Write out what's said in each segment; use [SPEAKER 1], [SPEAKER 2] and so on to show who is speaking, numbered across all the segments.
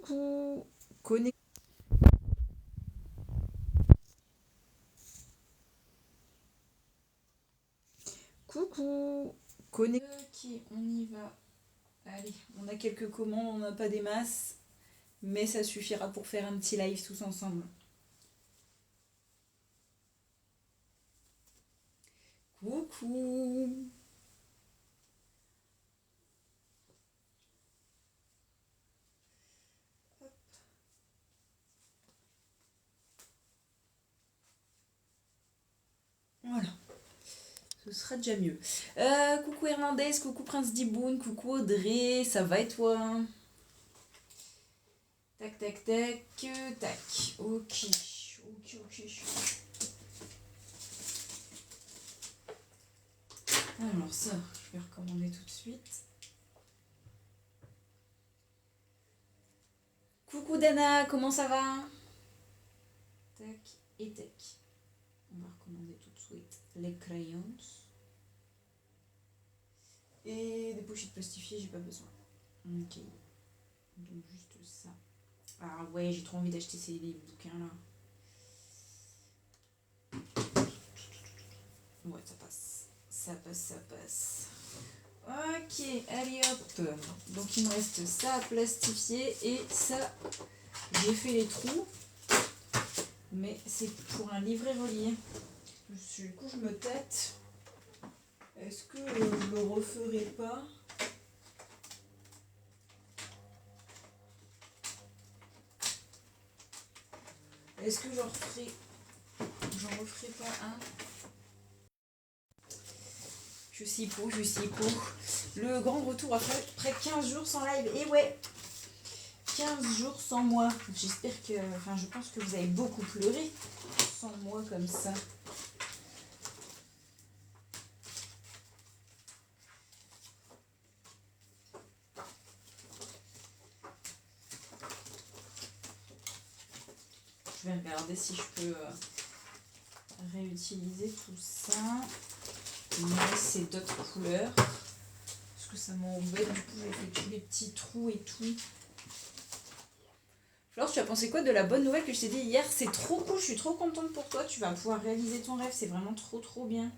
[SPEAKER 1] Coucou. Connect. Coucou. Connect. Ok, on y va. Allez, on a quelques commandes, on n'a pas des masses, mais ça suffira pour faire un petit live tous ensemble. Coucou. Voilà, ce sera déjà mieux. Coucou Hernandez, coucou Prince Diboun, coucou Audrey, ça va et toi? Tac, tac, tac, tac. Ok, ok. Alors ça, je vais recommander tout de suite. Coucou Dana, comment ça va? Tac et tac. On va recommander tout de suite les crayons. Et des pochettes plastifiées, j'ai pas besoin. Ok. Donc juste ça. Ah ouais, j'ai trop envie d'acheter ces bouquins là. Ouais, ça passe. Ça passe. Ok, allez hop. Donc il me reste ça à plastifier et ça, j'ai fait les trous. Mais c'est pour un livret relié. Du coup, je me tâte. Est-ce que je le referai pas? Est-ce que j'en referai pas un? Je suis pour. Le grand retour après 15 jours sans live. Et ouais, 15 jours sans moi. J'espère que... Enfin, je pense que vous avez beaucoup pleuré sans moi comme ça. Je vais regarder si je peux réutiliser tout ça. Mais c'est d'autres couleurs. Parce que ça m'embête. Du coup, j'ai fait tous les petits trous et tout. Flore, tu as pensé quoi de la bonne nouvelle que je t'ai dit hier? C'est trop cool, je suis trop contente pour toi. Tu vas pouvoir réaliser ton rêve, c'est vraiment trop bien.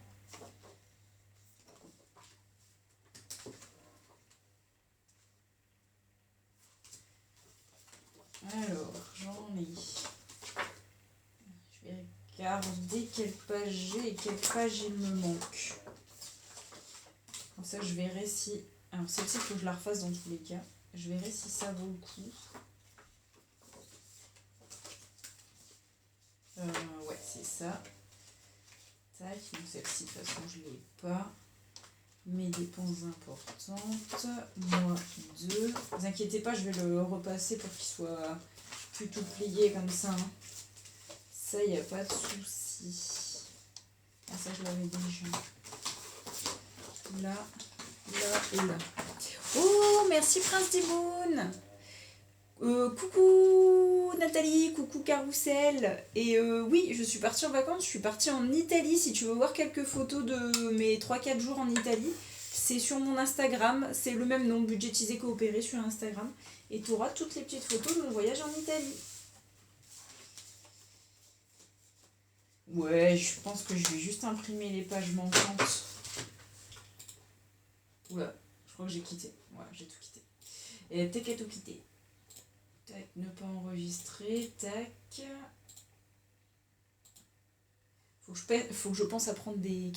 [SPEAKER 1] Alors, j'en ai. Je vais regarder quelle page j'ai et quelle page il me manque. Comme ça, je verrai si... Alors, celle-ci, il faut que je la refasse dans tous les cas. Je verrai si ça vaut le coup. Ouais, c'est ça. Tac, donc celle-ci, de toute façon, je ne l'ai pas. Mes dépenses importantes. Moi, 2. Ne vous inquiétez pas, je vais le repasser pour qu'il soit plutôt plié comme ça. Hein. Ça, il n'y a pas de souci. Ah, ça, je l'avais déjà. Là et là. Oh, merci Prince Diboun. Coucou Nathalie, coucou Carousel. Et oui, je suis partie en vacances, je suis partie en Italie. Si tu veux voir quelques photos de mes 3-4 jours en Italie, c'est sur mon Instagram. C'est le même nom, budgétisé coopéré sur Instagram. Et tu auras toutes les petites photos de mon voyage en Italie. Ouais, je pense que je vais juste imprimer les pages manquantes. Oula, je crois que j'ai quitté. Ouais, j'ai tout quitté. Et t'es qu'à tout quitter. Tac, ne pas enregistrer. Tac. Faut que je pense à prendre des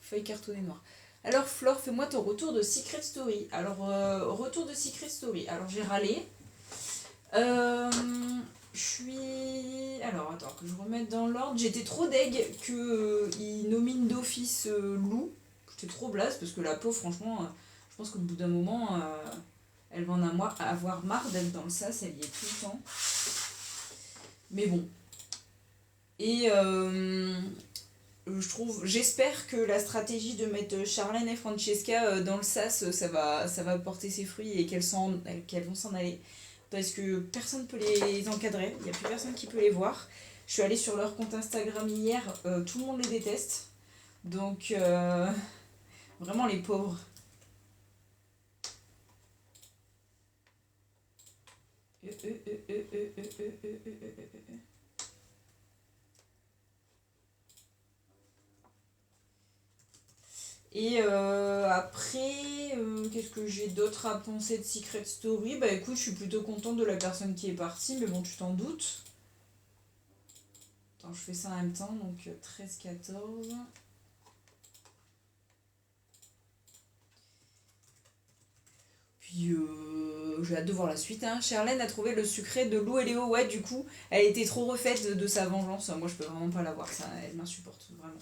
[SPEAKER 1] feuilles cartonnées noires. Alors Flore, fais-moi ton retour de Secret Story. Alors, retour de Secret Story. Alors, j'ai râlé. Je suis... Alors, attends, que je remette dans l'ordre. J'étais trop deg qu'il nomine d'office Lou. J'étais trop blase parce que la peau, franchement, je pense qu'au bout d'un moment, elle va en avoir marre d'être dans le sas. Elle y est tout le temps. Mais bon. Et j'espère que la stratégie de mettre Charlène et Francesca dans le sas, ça va porter ses fruits et qu'elles vont s'en aller. Parce que personne ne peut les encadrer, il n'y a plus personne qui peut les voir. Je suis allée sur leur compte Instagram hier, tout le monde les déteste. Donc, vraiment les pauvres. Et après, qu'est-ce que j'ai d'autre à penser de Secret Story? Bah écoute, je suis plutôt contente de la personne qui est partie, mais bon, tu t'en doutes. Attends, je fais ça en même temps, donc 13-14. Puis j'ai hâte de voir la suite. Hein. Charlène a trouvé le secret de Lou et Léo. Ouais, du coup, elle était trop refaite de sa vengeance. Moi, je peux vraiment pas la voir, ça. Elle m'insupporte, vraiment.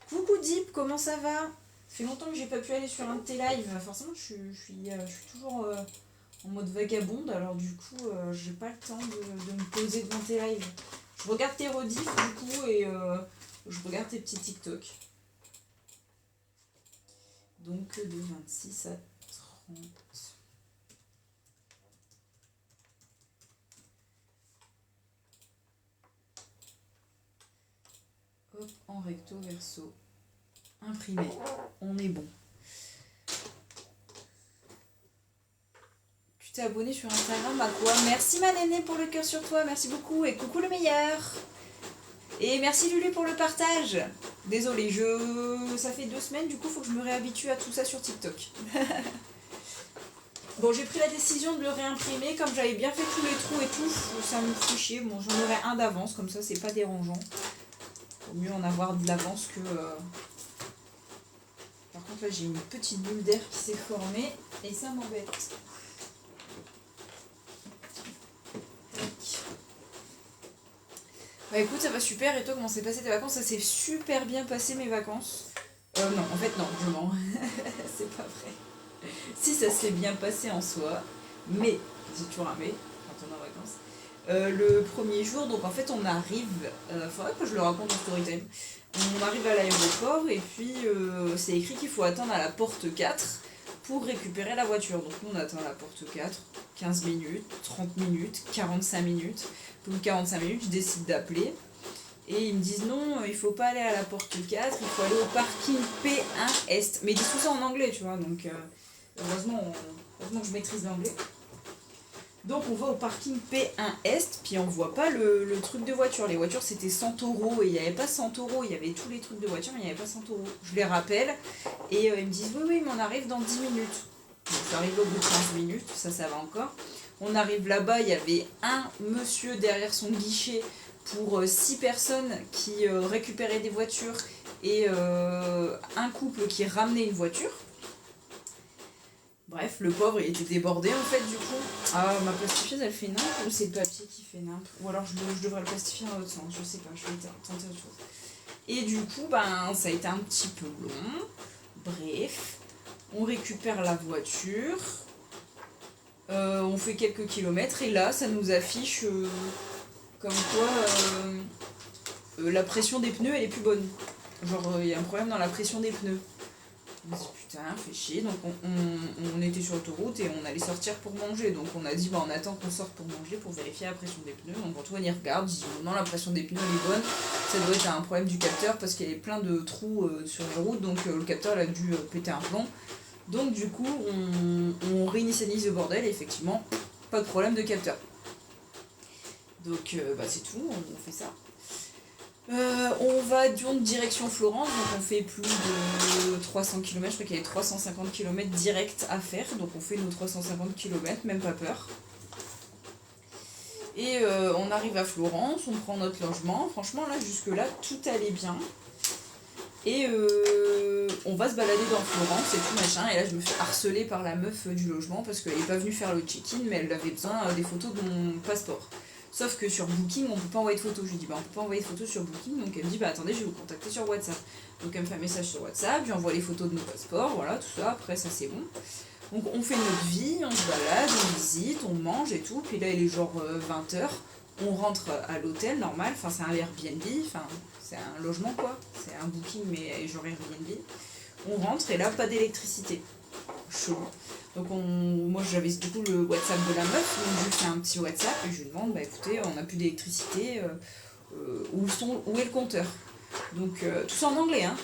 [SPEAKER 1] Coucou Deep, comment ça va? Ça fait longtemps que j'ai pas pu aller sur un de tes lives. Forcément, je suis toujours en mode vagabonde. Alors, du coup, j'ai pas le temps de me poser devant tes lives. Je regarde tes rediffs, du coup, et je regarde tes petits TikTok. Donc, de 26 à 30. Hop, en recto verso. Imprimé. On est bon. Tu t'es abonné sur Instagram à quoi? Merci ma nénée pour le cœur sur toi, merci beaucoup et coucou le meilleur. Et merci Lulu pour le partage. Désolée, ça fait 2 semaines, du coup faut que je me réhabitue à tout ça sur TikTok. Bon, j'ai pris la décision de le réimprimer, comme j'avais bien fait tous les trous et tout, ça me fait chier. Bon, j'en aurai un d'avance, comme ça c'est pas dérangeant. Vaut mieux en avoir de l'avance que... Par contre là j'ai une petite bulle d'air qui s'est formée et ça m'embête. Bah écoute, ça va super, et toi comment s'est passé tes vacances? Ça s'est super bien passé mes vacances. Non, en fait non, je mens. C'est pas vrai. Si ça s'est bien passé en soi, mais, c'est toujours un mais quand on est en vacances. Le premier jour, donc en fait on arrive, faudrait que je le raconte en story time. On arrive à l'aéroport et puis c'est écrit qu'il faut attendre à la porte 4 pour récupérer la voiture. Donc nous on attend à la porte 4, 15 minutes, 30 minutes, 45 minutes. Au bout de 45 minutes, je décide d'appeler. Et ils me disent non, il faut pas aller à la porte 4, il faut aller au parking P1 Est. Mais ils disent tout ça en anglais, tu vois, donc heureusement que je maîtrise l'anglais. Donc on va au parking P1 Est, puis on voit pas le truc de voiture. Les voitures c'était 100 €, et il n'y avait pas 100 €, il y avait tous les trucs de voiture, mais il n'y avait pas 100 €. Je les rappelle, et ils me disent oui, mais on arrive dans 10 minutes. Donc j'arrive au bout de 15 minutes, ça va encore. On arrive là-bas, il y avait un monsieur derrière son guichet pour 6 personnes qui récupéraient des voitures et un couple qui ramenait une voiture. Bref, le pauvre il était débordé en fait du coup. Ah, ma plastifieuse elle fait nimp ou c'est le papier qui fait nimp? Ou alors je devrais le plastifier dans l'autre sens, je sais pas, je vais tenter autre chose. Et du coup, ça a été un petit peu long. Bref, on récupère la voiture. On fait quelques kilomètres et là ça nous affiche comme quoi la pression des pneus elle est plus bonne. Genre il y a un problème dans la pression des pneus. On se dit putain, fait chier. Donc on était sur l'autoroute et on allait sortir pour manger. Donc on a dit on attend qu'on sorte pour manger pour vérifier la pression des pneus. Donc Antoine y regarde, il dit non, la pression des pneus elle est bonne. Ça doit être un problème du capteur parce qu'il y avait plein de trous sur les routes. Donc le capteur il a dû péter un plomb. Donc du coup, on réinitialise le bordel et effectivement, pas de problème de capteur. Donc c'est tout, on fait ça. On va donc direction Florence, donc on fait plus de 300 km, je crois qu'il y avait 350 km direct à faire, donc on fait nos 350 km, même pas peur. Et on arrive à Florence, on prend notre logement, franchement là jusque là tout allait bien. Et on va se balader dans Florence et tout machin. Et là, je me fais harceler par la meuf du logement parce qu'elle n'est pas venue faire le check-in, mais elle avait besoin des photos de mon passeport. Sauf que sur Booking, on peut pas envoyer de photos. Je lui dis, on peut pas envoyer de photos sur Booking. Donc elle me dit, attendez, je vais vous contacter sur WhatsApp. Donc elle me fait un message sur WhatsApp, j'envoie les photos de nos passeports, voilà, tout ça. Après, ça c'est bon. Donc on fait notre vie, on se balade, on visite, on mange et tout. Puis là, il est genre 20h. On rentre à l'hôtel normal, enfin c'est un Airbnb, enfin c'est un logement quoi, c'est un booking mais genre Airbnb. On rentre et là pas d'électricité. Chaud. Donc moi j'avais du coup le WhatsApp de la meuf, donc je lui fais un petit WhatsApp et je lui demande écoutez on n'a plus d'électricité, où est le compteur? Donc tout ça en anglais hein.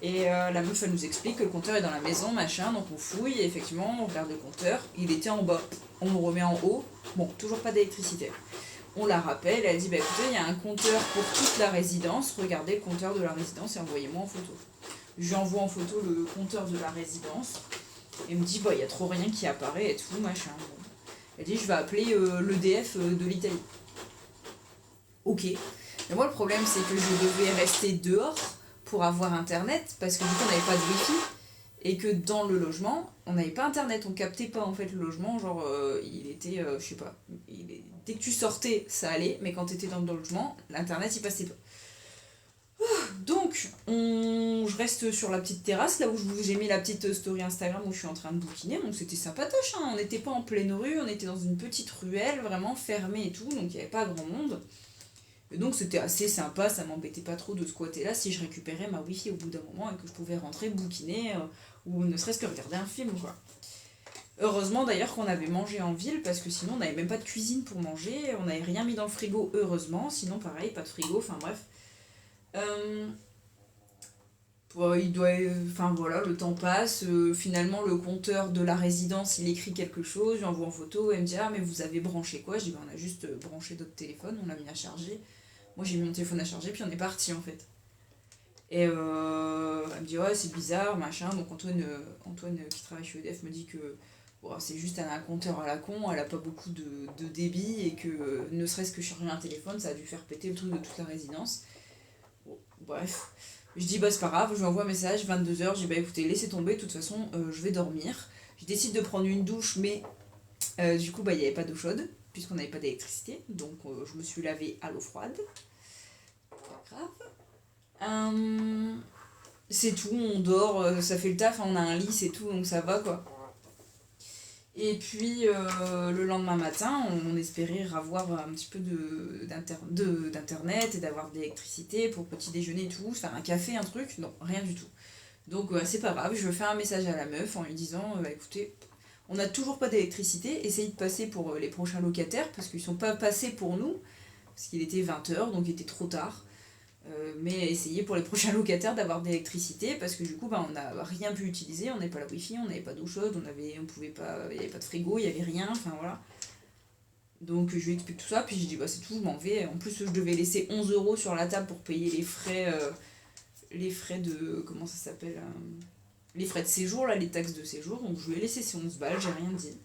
[SPEAKER 1] Et la meuf, elle nous explique que le compteur est dans la maison, machin, donc on fouille, et effectivement, on regarde le compteur, il était en bas. On le remet en haut, bon, toujours pas d'électricité. On la rappelle, elle dit, bah écoutez, il y a un compteur pour toute la résidence, regardez le compteur de la résidence et envoyez-moi en photo. Je lui envoie en photo le compteur de la résidence, et me dit, bah il y a trop rien qui apparaît et tout, machin. Bon. Elle dit, je vais appeler l'EDF de l'Italie. Ok. Mais moi, le problème, c'est que je devais rester dehors pour avoir internet, parce que du coup, on n'avait pas de wifi, et que dans le logement, on n'avait pas internet, on captait pas en fait le logement, genre il était, je sais pas, dès que tu sortais, ça allait, mais quand t'étais dans le logement, l'internet il passait pas. Donc, je reste sur la petite terrasse, là où j'ai mis la petite story Instagram où je suis en train de bouquiner, donc c'était sympatoche, hein. On n'était pas en pleine rue, on était dans une petite ruelle, vraiment fermée et tout, donc il n'y avait pas grand monde. Et donc c'était assez sympa, ça m'embêtait pas trop de squatter là si je récupérais ma wifi au bout d'un moment et que je pouvais rentrer bouquiner ou ne serait-ce que regarder un film quoi. Heureusement d'ailleurs qu'on avait mangé en ville parce que sinon on n'avait même pas de cuisine pour manger, on n'avait rien mis dans le frigo heureusement, sinon pareil, pas de frigo, enfin bref. Enfin voilà, le temps passe, finalement le compteur de la résidence il écrit quelque chose, je lui envoie en photo, elle me dit ah mais vous avez branché quoi? Je dis bah on a juste branché notre téléphone, on l'a mis à charger. Moi j'ai mis mon téléphone à charger puis on est parti en fait. Et elle me dit ouais c'est bizarre machin, donc Antoine qui travaille chez EDF me dit que bon, c'est juste un compteur à la con, elle a pas beaucoup de débit et que ne serait-ce que charger un téléphone ça a dû faire péter le truc de toute la résidence. Bon, bref. Je dis bah c'est pas grave, je lui envoie un message, 22h, je dis bah écoutez laissez tomber, de toute façon je vais dormir. Je décide de prendre une douche mais du coup bah il n'y avait pas d'eau chaude puisqu'on n'avait pas d'électricité, donc je me suis lavée à l'eau froide. Pas grave. C'est tout, on dort, ça fait le taf, on a un lit, c'est tout, donc ça va quoi. Et puis le lendemain matin, on espérait avoir un petit peu d'internet et d'avoir de l'électricité pour petit déjeuner et tout, faire un café, un truc, non, rien du tout. Donc c'est pas grave, je fais un message à la meuf en lui disant écoutez, on n'a toujours pas d'électricité, essayez de passer pour les prochains locataires parce qu'ils sont pas passés pour nous, parce qu'il était 20h, donc il était trop tard. Mais essayer pour les prochains locataires d'avoir de l'électricité parce que du coup bah, on n'a rien pu utiliser, on n'avait pas la wifi, on n'avait pas d'eau chaude, on pouvait pas, il n'y avait pas de frigo, il n'y avait rien, enfin voilà. Donc je lui explique tout ça, puis je dis bah c'est tout, je m'en vais. En plus je devais laisser 11 € sur la table pour payer les frais de, comment ça s'appelle, les frais de séjour, là, les taxes de séjour, donc je lui ai laissé ces 11 balles, j'ai rien dit.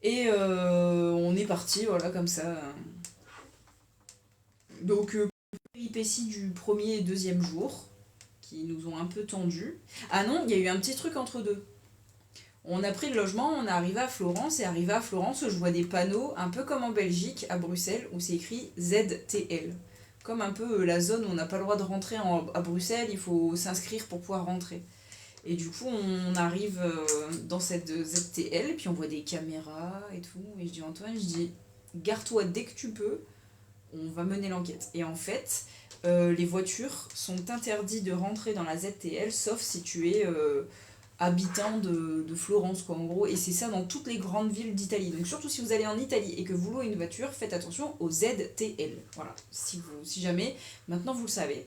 [SPEAKER 1] Et on est parti, voilà, comme ça. Donc péripéties du premier et deuxième jour qui nous ont un peu tendus. Ah non, il y a eu un petit truc entre deux. On a pris le logement, on est arrivé à Florence, et arrivé à Florence, je vois des panneaux, un peu comme en Belgique, à Bruxelles, où c'est écrit ZTL. Comme un peu la zone où on n'a pas le droit de rentrer à Bruxelles, il faut s'inscrire pour pouvoir rentrer. Et du coup, on arrive dans cette ZTL, et puis on voit des caméras et tout, et je dis à Antoine, je dis, gare-toi dès que tu peux, on va mener l'enquête. Et en fait, les voitures sont interdites de rentrer dans la ZTL, sauf si tu es habitant de Florence, quoi, en gros. Et c'est ça dans toutes les grandes villes d'Italie. Donc surtout si vous allez en Italie et que vous louez une voiture, faites attention aux ZTL. Voilà, si jamais, maintenant vous le savez.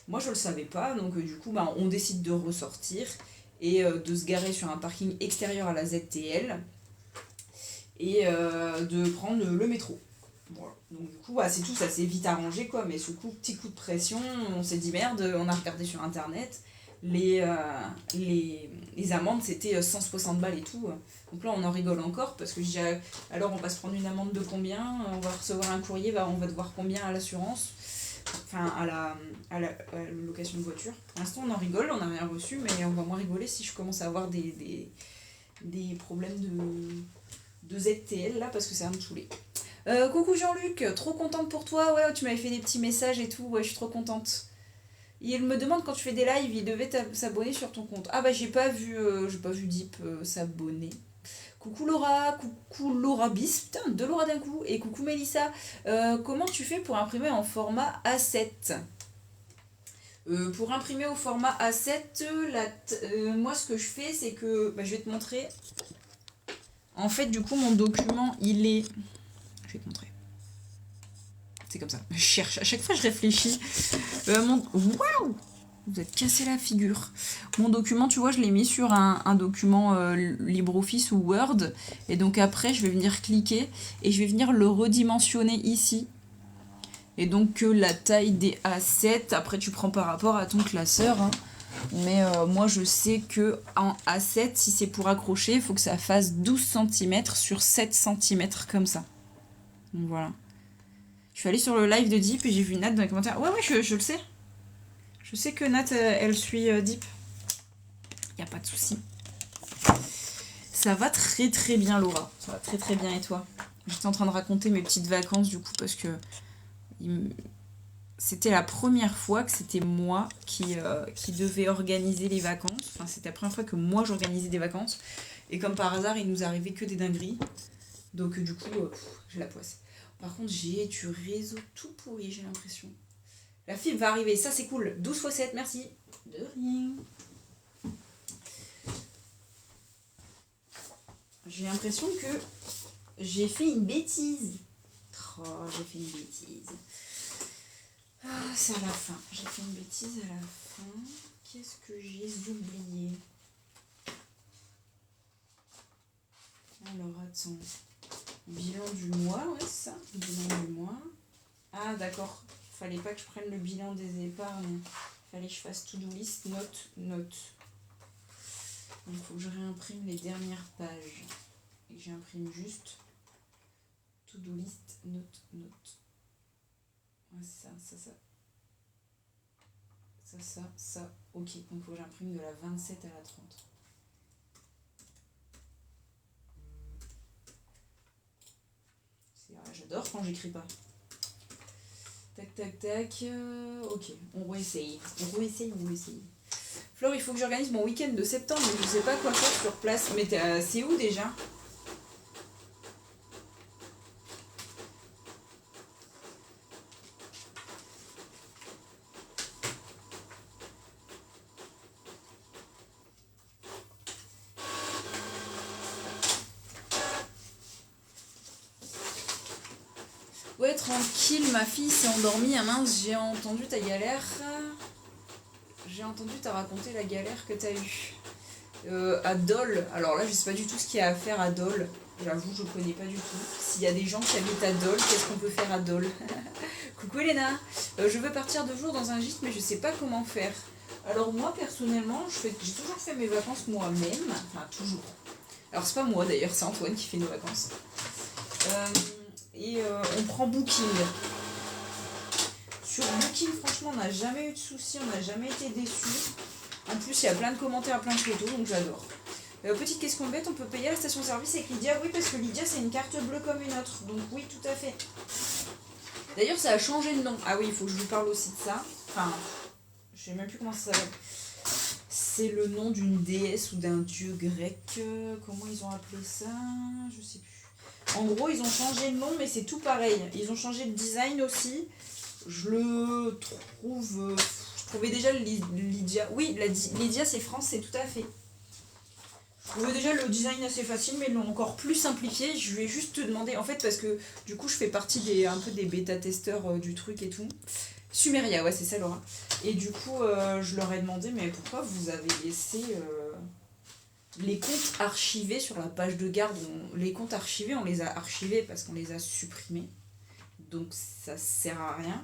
[SPEAKER 1] Moi je le savais pas, donc du coup bah, on décide de ressortir et de se garer sur un parking extérieur à la ZTL et de prendre le métro. Voilà. Donc du coup, c'est tout, ça s'est vite arrangé quoi, mais ce petit coup de pression, on s'est dit merde, on a regardé sur internet, les amendes c'était 160 balles et tout. Donc là on en rigole encore parce que je dis alors on va se prendre une amende de combien, on va recevoir un courrier, on va devoir combien à l'assurance, enfin à la location de voiture. Pour l'instant on en rigole, on n'a rien reçu, mais on va moins rigoler si je commence à avoir des problèmes de ZTL là parce que ça va me saouler. Coucou Jean-Luc, trop contente pour toi, ouais tu m'avais fait des petits messages et tout, ouais je suis trop contente. Il me demande quand tu fais des lives, il devait s'abonner sur ton compte. Ah bah j'ai pas vu Deep s'abonner. Coucou Laura Bis, putain 2 Laura d'un coup, et coucou Mélissa, comment tu fais pour imprimer en format A7 ? Pour imprimer au format A7, moi ce que je fais c'est que, je vais te montrer. En fait du coup mon document il est... Je vais te montrer. C'est comme ça. Je cherche. À chaque fois, je réfléchis. Waouh ! Vous êtes cassé la figure. Mon document, tu vois, je l'ai mis sur un document LibreOffice ou Word. Et donc après, je vais venir cliquer et je vais venir le redimensionner ici. Et donc la taille des A7, après tu prends par rapport à ton classeur. Hein. Mais moi, je sais que en A7, si c'est pour accrocher, il faut que ça fasse 12 cm sur 7 cm comme ça. Donc voilà. Je suis allée sur le live de Deep et j'ai vu Nat dans les commentaires. Ouais, je le sais. Je sais que Nat, elle suit Deep. Y a pas de souci. Ça va très très bien, Laura. Ça va très très bien, et toi? J'étais en train de raconter mes petites vacances, du coup, parce que c'était la première fois que c'était moi qui devais organiser les vacances. Enfin, c'était la première fois que moi j'organisais des vacances. Et comme par hasard, il nous arrivait que des dingueries. Donc du coup, j'ai la poisse. Par contre, j'ai du réseau tout pourri, j'ai l'impression. La fibre va arriver, ça c'est cool. 12 x 7, merci. De rien. J'ai l'impression que j'ai fait une bêtise. Oh, j'ai fait une bêtise. Ah, c'est à la fin. J'ai fait une bêtise à la fin. Qu'est-ce que j'ai oublié? Alors, attends. Bilan du mois, ouais, c'est ça. Bilan du mois. Ah, d'accord. Fallait pas que je prenne le bilan des épargnes. Fallait que je fasse to-do list, note. Donc, il faut que je réimprime les dernières pages. Et que j'imprime juste to-do list, note. Ouais, c'est ça. Ça. Ok, donc il faut que j'imprime de la 27 à la 30. J'adore quand j'écris pas. Tac. Ok, on réessaye. Flore, il faut que j'organise mon week-end de septembre, mais je sais pas quoi faire sur place. Mais c'est où déjà? Ouais, tranquille, ma fille s'est endormie. Ah mince, j'ai entendu ta galère. J'ai entendu t'as raconté la galère que t'as eue. À Dole, alors là, je sais pas du tout ce qu'il y a à faire à Dole. J'avoue, je connais pas du tout. S'il y a des gens qui habitent à Dole, qu'est-ce qu'on peut faire à Dole? Coucou Elena, je veux partir 2 jours dans un gîte, mais je sais pas comment faire. Alors moi, personnellement, j'ai toujours fait mes vacances moi-même. Enfin, toujours. Alors c'est pas moi d'ailleurs, c'est Antoine qui fait nos vacances. On prend Booking. Sur Booking, franchement, on n'a jamais eu de soucis, on n'a jamais été déçus. En plus, il y a plein de commentaires, plein de photos, donc j'adore. Petite question bête, on peut payer à la station-service avec Lydia? Oui, parce que Lydia, c'est une carte bleue comme une autre. Donc oui, tout à fait. D'ailleurs, ça a changé de nom. Ah oui, il faut que je vous parle aussi de ça. Enfin, je sais même plus comment ça s'appelle. C'est le nom d'une déesse ou d'un dieu grec. Comment ils ont appelé ça? Je sais plus. En gros, ils ont changé le nom, mais c'est tout pareil. Ils ont changé le design aussi. Je le trouve... Je trouvais déjà Lydia... Oui, Lydia, c'est français, tout à fait. Je trouvais déjà le design assez facile, mais ils l'ont encore plus simplifié. Je vais juste te demander, en fait, parce que du coup, je fais partie un peu des bêta-testeurs du truc et tout. Sumeria, ouais, c'est ça, Laura. Et du coup, je leur ai demandé, mais pourquoi vous avez laissé les comptes archivés sur la page de garde? Les comptes archivés, on les a archivés parce qu'on les a supprimés. Donc ça sert à rien.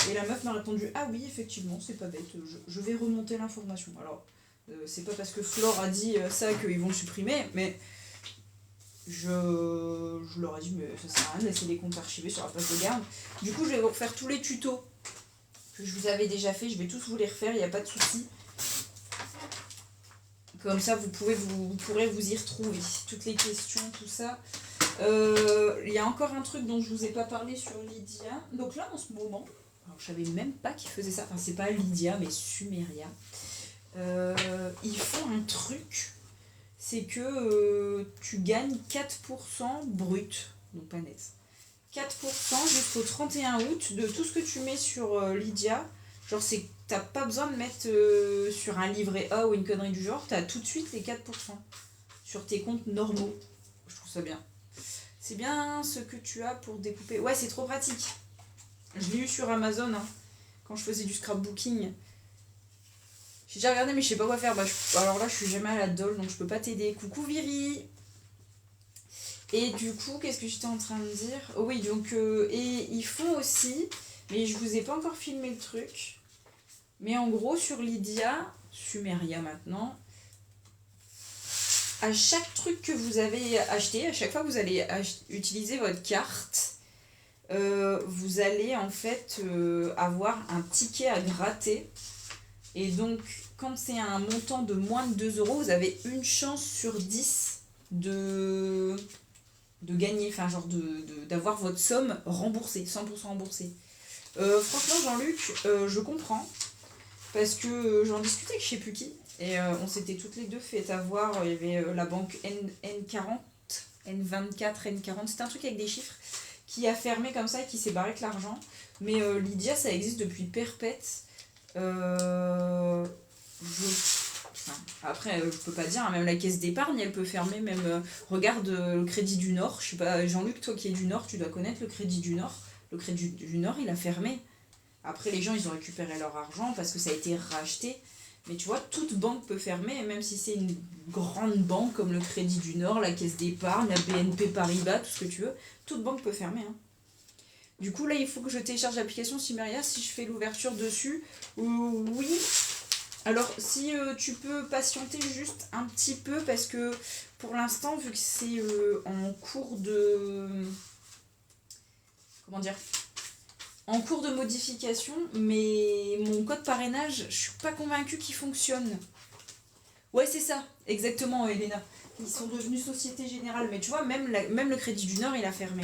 [SPEAKER 1] Et la meuf m'a répondu, ah oui, effectivement, c'est pas bête, je vais remonter l'information. Alors, c'est pas parce que Flore a dit ça qu'ils vont le supprimer, mais je leur ai dit, mais ça sert à rien de laisser les comptes archivés sur la page de garde. Du coup, je vais vous refaire tous les tutos que je vous avais déjà fait, je vais tous vous les refaire, il n'y a pas de souci. Comme ça, vous pourrez vous y retrouver. Toutes les questions, tout ça. Il y a encore un truc dont je vous ai pas parlé sur Lydia. Donc là, en ce moment, alors je savais même pas qu'ils faisaient ça. Enfin, c'est pas Lydia, mais Sumeria. Ils font un truc, c'est que tu gagnes 4% brut, donc pas net. 4% jusqu'au 31 août de tout ce que tu mets sur Lydia. Genre, t'as pas besoin de mettre sur un livret A ou une connerie du genre, t'as tout de suite les 4% sur tes comptes normaux. Je trouve ça bien. C'est bien ce que tu as pour découper. Ouais, c'est trop pratique. Je l'ai eu sur Amazon, hein, quand je faisais du scrapbooking. J'ai déjà regardé mais je sais pas quoi faire. Alors là je suis jamais à la doll donc je peux pas t'aider. Coucou Viri. Et du coup qu'est-ce que j'étais en train de dire? Oh oui donc et ils font aussi, mais je vous ai pas encore filmé le truc. Mais en gros sur Lydia, Sumeria maintenant, à chaque truc que vous avez acheté, à chaque fois que vous allez utiliser votre carte, vous allez en fait avoir un ticket à gratter. Et donc, quand c'est un montant de moins de 2 euros, vous avez une chance sur 10 de gagner, enfin genre d'avoir votre somme remboursée, 100% remboursée. Franchement Jean-Luc, je comprends, parce que j'en discutais avec je sais plus qui, et on s'était toutes les deux fait avoir, il y avait la banque N40, N24, N40, c'était un truc avec des chiffres, qui a fermé comme ça et qui s'est barré avec l'argent. Mais Lydia, ça existe depuis perpète. Après, je peux pas dire, hein, même la caisse d'épargne, elle peut fermer, même... regarde le Crédit du Nord, je sais pas, Jean-Luc, toi qui es du Nord, tu dois connaître le Crédit du Nord. Le Crédit du Nord, il a fermé. Après, les gens, ils ont récupéré leur argent parce que ça a été racheté. Mais tu vois, toute banque peut fermer, et même si c'est une grande banque comme le Crédit du Nord, la Caisse d'épargne, la BNP Paribas, tout ce que tu veux, toute banque peut fermer. Hein. Du coup, là, il faut que je télécharge l'application Simeria si je fais l'ouverture dessus. Oui. Alors, si tu peux patienter juste un petit peu, parce que pour l'instant, vu que c'est en cours de... Comment dire ? En cours de modification, mais mon code parrainage, je suis pas convaincue qu'il fonctionne. Ouais, c'est ça, exactement, Elena. Ils sont devenus Société Générale, mais tu vois, même le Crédit du Nord, il a fermé.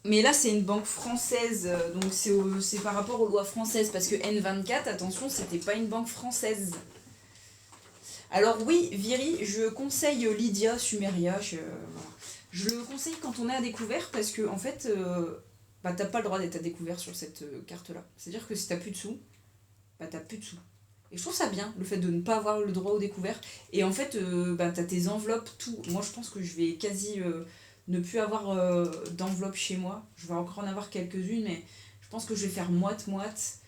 [SPEAKER 1] Mais là, c'est une banque française, donc c'est par rapport aux lois françaises, parce que N24, attention, c'était pas une banque française. Alors oui, Viri, je conseille Lydia, Sumeria, je le conseille quand on est à découvert, parce que en fait, t'as pas le droit d'être à découvert sur cette carte-là. C'est-à-dire que si t'as plus de sous, t'as plus de sous. Et je trouve ça bien, le fait de ne pas avoir le droit au découvert. Et en fait, t'as tes enveloppes, tout. Moi, je pense que je vais quasi ne plus avoir d'enveloppe chez moi. Je vais encore en avoir quelques-unes, mais je pense que je vais faire moite-moite.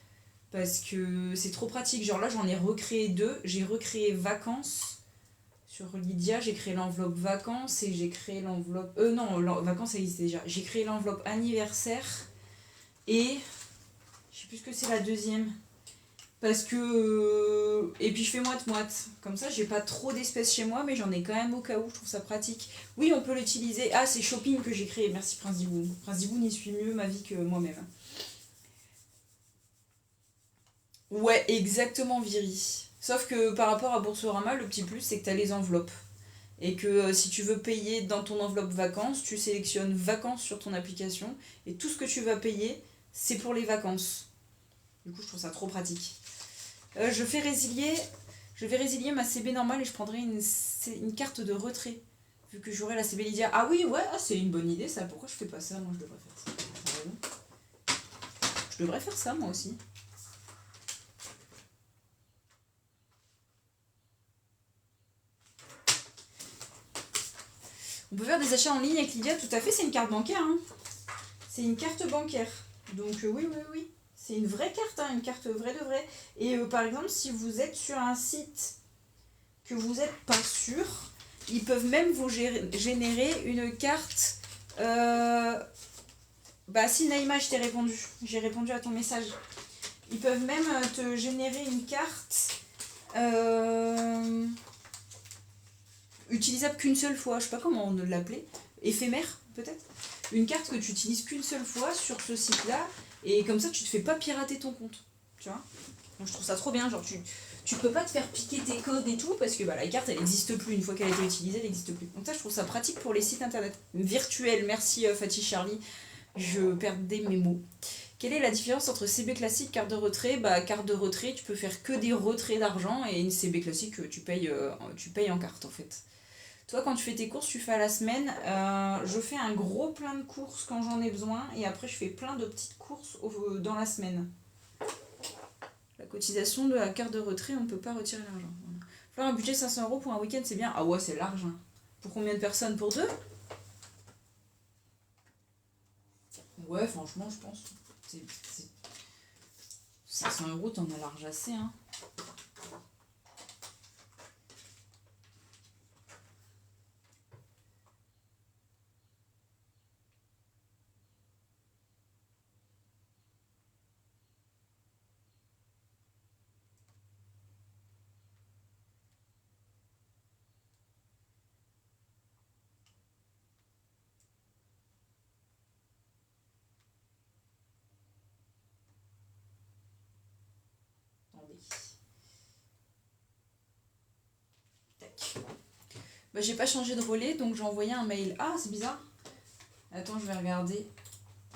[SPEAKER 1] Parce que c'est trop pratique. Genre là, j'en ai recréé 2. J'ai recréé vacances. Sur Lydia, j'ai créé l'enveloppe vacances et j'ai créé l'enveloppe... non, vacances, ça existe déjà. J'ai créé l'enveloppe anniversaire. Et... Je sais plus ce que c'est la deuxième. Parce que... Et puis je fais moite-moite. Comme ça, j'ai pas trop d'espèces chez moi, mais j'en ai quand même au cas où. Je trouve ça pratique. Oui, on peut l'utiliser. Ah, c'est Shopping que j'ai créé. Merci Prince Diboun. Prince Diboun, il suit mieux ma vie que moi-même. Ouais, exactement, Viri. Sauf que par rapport à Boursorama, le petit plus, c'est que t'as les enveloppes. Et que si tu veux payer dans ton enveloppe vacances, tu sélectionnes vacances sur ton application. Et tout ce que tu vas payer, c'est pour les vacances. Du coup, je trouve ça trop pratique. Je vais résilier ma CB normale et je prendrai une carte de retrait. Vu que j'aurai la CB Lydia. Ah oui, ouais, c'est une bonne idée ça. Pourquoi je fais pas ça? Moi, je devrais faire ça. Je devrais faire ça, moi aussi. On peut faire des achats en ligne avec Lydia, tout à fait, c'est une carte bancaire. Hein. C'est une carte bancaire. Donc oui. C'est une vraie carte, hein, une carte vraie de vrai. Et par exemple, si vous êtes sur un site que vous n'êtes pas sûr, ils peuvent même vous générer une carte... si Naïma, je t'ai répondu. J'ai répondu à ton message. Ils peuvent même te générer une carte... utilisable qu'une seule fois, je sais pas comment on l'appelait, éphémère peut-être, une carte que tu utilises qu'une seule fois sur ce site-là, et comme ça tu te fais pas pirater ton compte, tu vois. Donc je trouve ça trop bien, genre tu peux pas te faire piquer tes codes et tout, parce que la carte elle n'existe plus, une fois qu'elle a été utilisée, elle n'existe plus. Donc ça je trouve ça pratique pour les sites internet. Virtuel, merci Fatih Charlie, je perdais mes mots. Quelle est la différence entre CB classique, carte de retrait? Carte de retrait, tu peux faire que des retraits d'argent, et une CB classique, tu payes en carte en fait. Toi, quand tu fais tes courses, tu fais à la semaine. Je fais un gros plein de courses quand j'en ai besoin. Et après, je fais plein de petites courses dans la semaine. La cotisation de la carte de retrait, on ne peut pas retirer l'argent. Voilà. Faire un budget 500 € pour un week-end, c'est bien. Ah ouais, c'est large. Hein. Pour combien de personnes? Pour 2? Ouais, franchement, je pense. C'est 500 €, t'en as large assez, hein. Attendez. Tac. Bah, j'ai pas changé de relais, donc j'ai envoyé un mail. Ah, c'est bizarre. Attends, je vais regarder.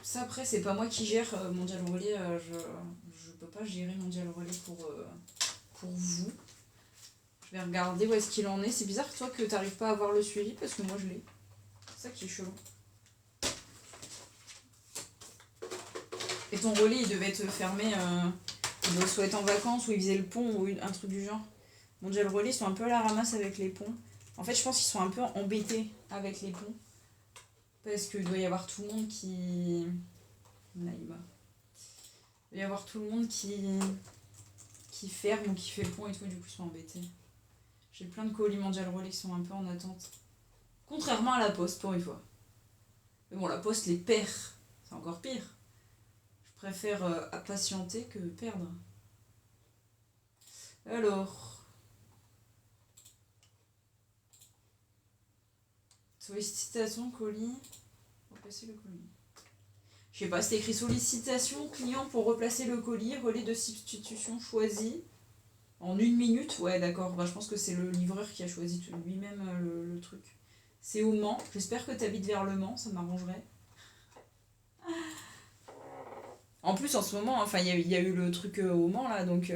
[SPEAKER 1] Ça, après, c'est pas moi qui gère Mondial Relais. Je peux pas gérer Mondial Relais pour vous. Je vais regarder où est-ce qu'il en est. C'est bizarre, toi, que t'arrives pas à avoir le suivi, parce que moi, je l'ai. C'est ça qui est chelou. Et ton relais, il devait être fermé. Il doit soit être en vacances, ou il faisait le pont, ou un truc du genre. Mondial Relais, ils sont un peu à la ramasse avec les ponts. En fait, je pense qu'ils sont un peu embêtés avec les ponts. Parce qu'il doit y avoir tout le monde qui... Naïma. Il doit y avoir tout le monde qui ferme ou qui fait le pont et tout, et du coup, ils sont embêtés. J'ai plein de colis Mondial Relais qui sont un peu en attente. Contrairement à la Poste, pour une fois. Mais bon, la Poste les perd. C'est encore pire. Je préfère patienter que perdre. Alors... Sollicitation colis. Replacer le colis. Je sais pas, c'est écrit sollicitation client pour replacer le colis, relais de substitution choisi. En 1 minute, ouais d'accord, bah, je pense que c'est le livreur qui a choisi lui-même le truc. C'est au Mans, j'espère que tu habites vers le Mans, ça m'arrangerait. En plus en ce moment, enfin il y a eu le truc au Mans là, donc...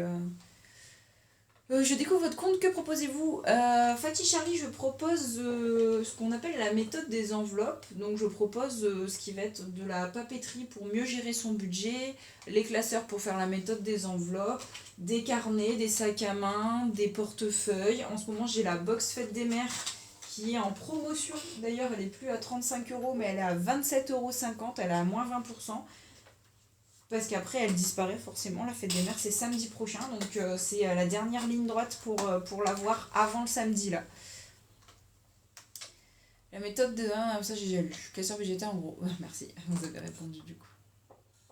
[SPEAKER 1] je découvre votre compte, que proposez-vous Fatih Charlie, je propose ce qu'on appelle la méthode des enveloppes. Donc je propose ce qui va être de la papeterie pour mieux gérer son budget, les classeurs pour faire la méthode des enveloppes, des carnets, des sacs à main, des portefeuilles. En ce moment j'ai la box Fête des Mères qui est en promotion. D'ailleurs elle est plus à 35 € mais elle est à 27,50 €, elle est à moins 20%. Parce qu'après elle disparaît forcément, la fête des mères c'est samedi prochain, donc c'est la dernière ligne droite pour l'avoir avant le samedi là. La méthode de... Ah, ça j'ai déjà lu. Classeur végétal en gros. Merci, vous avez répondu du coup.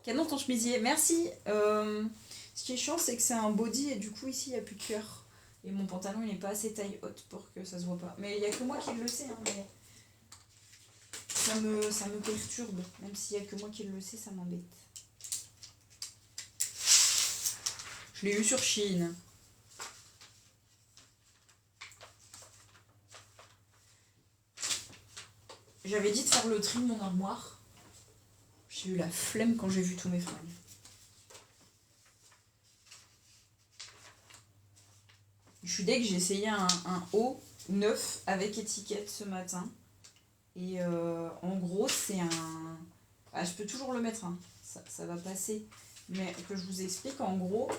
[SPEAKER 1] Canon ton chemisier, merci. Ce qui est chiant c'est que c'est un body et du coup ici il n'y a plus de cœur. Et mon pantalon il n'est pas assez taille haute pour que ça se voit pas. Mais il n'y a que moi qui le sais, hein, mais... ça me perturbe. Même s'il n'y a que moi qui le sais, ça m'embête. Je l'ai eu sur Shein. J'avais dit de faire le tri de mon armoire. J'ai eu la flemme quand j'ai vu tous mes fringues. Je suis deg, j'ai essayé un haut neuf avec étiquette ce matin. Et en gros, c'est un... Ah, je peux toujours le mettre, hein. Ça va passer. Mais que je vous explique, en gros,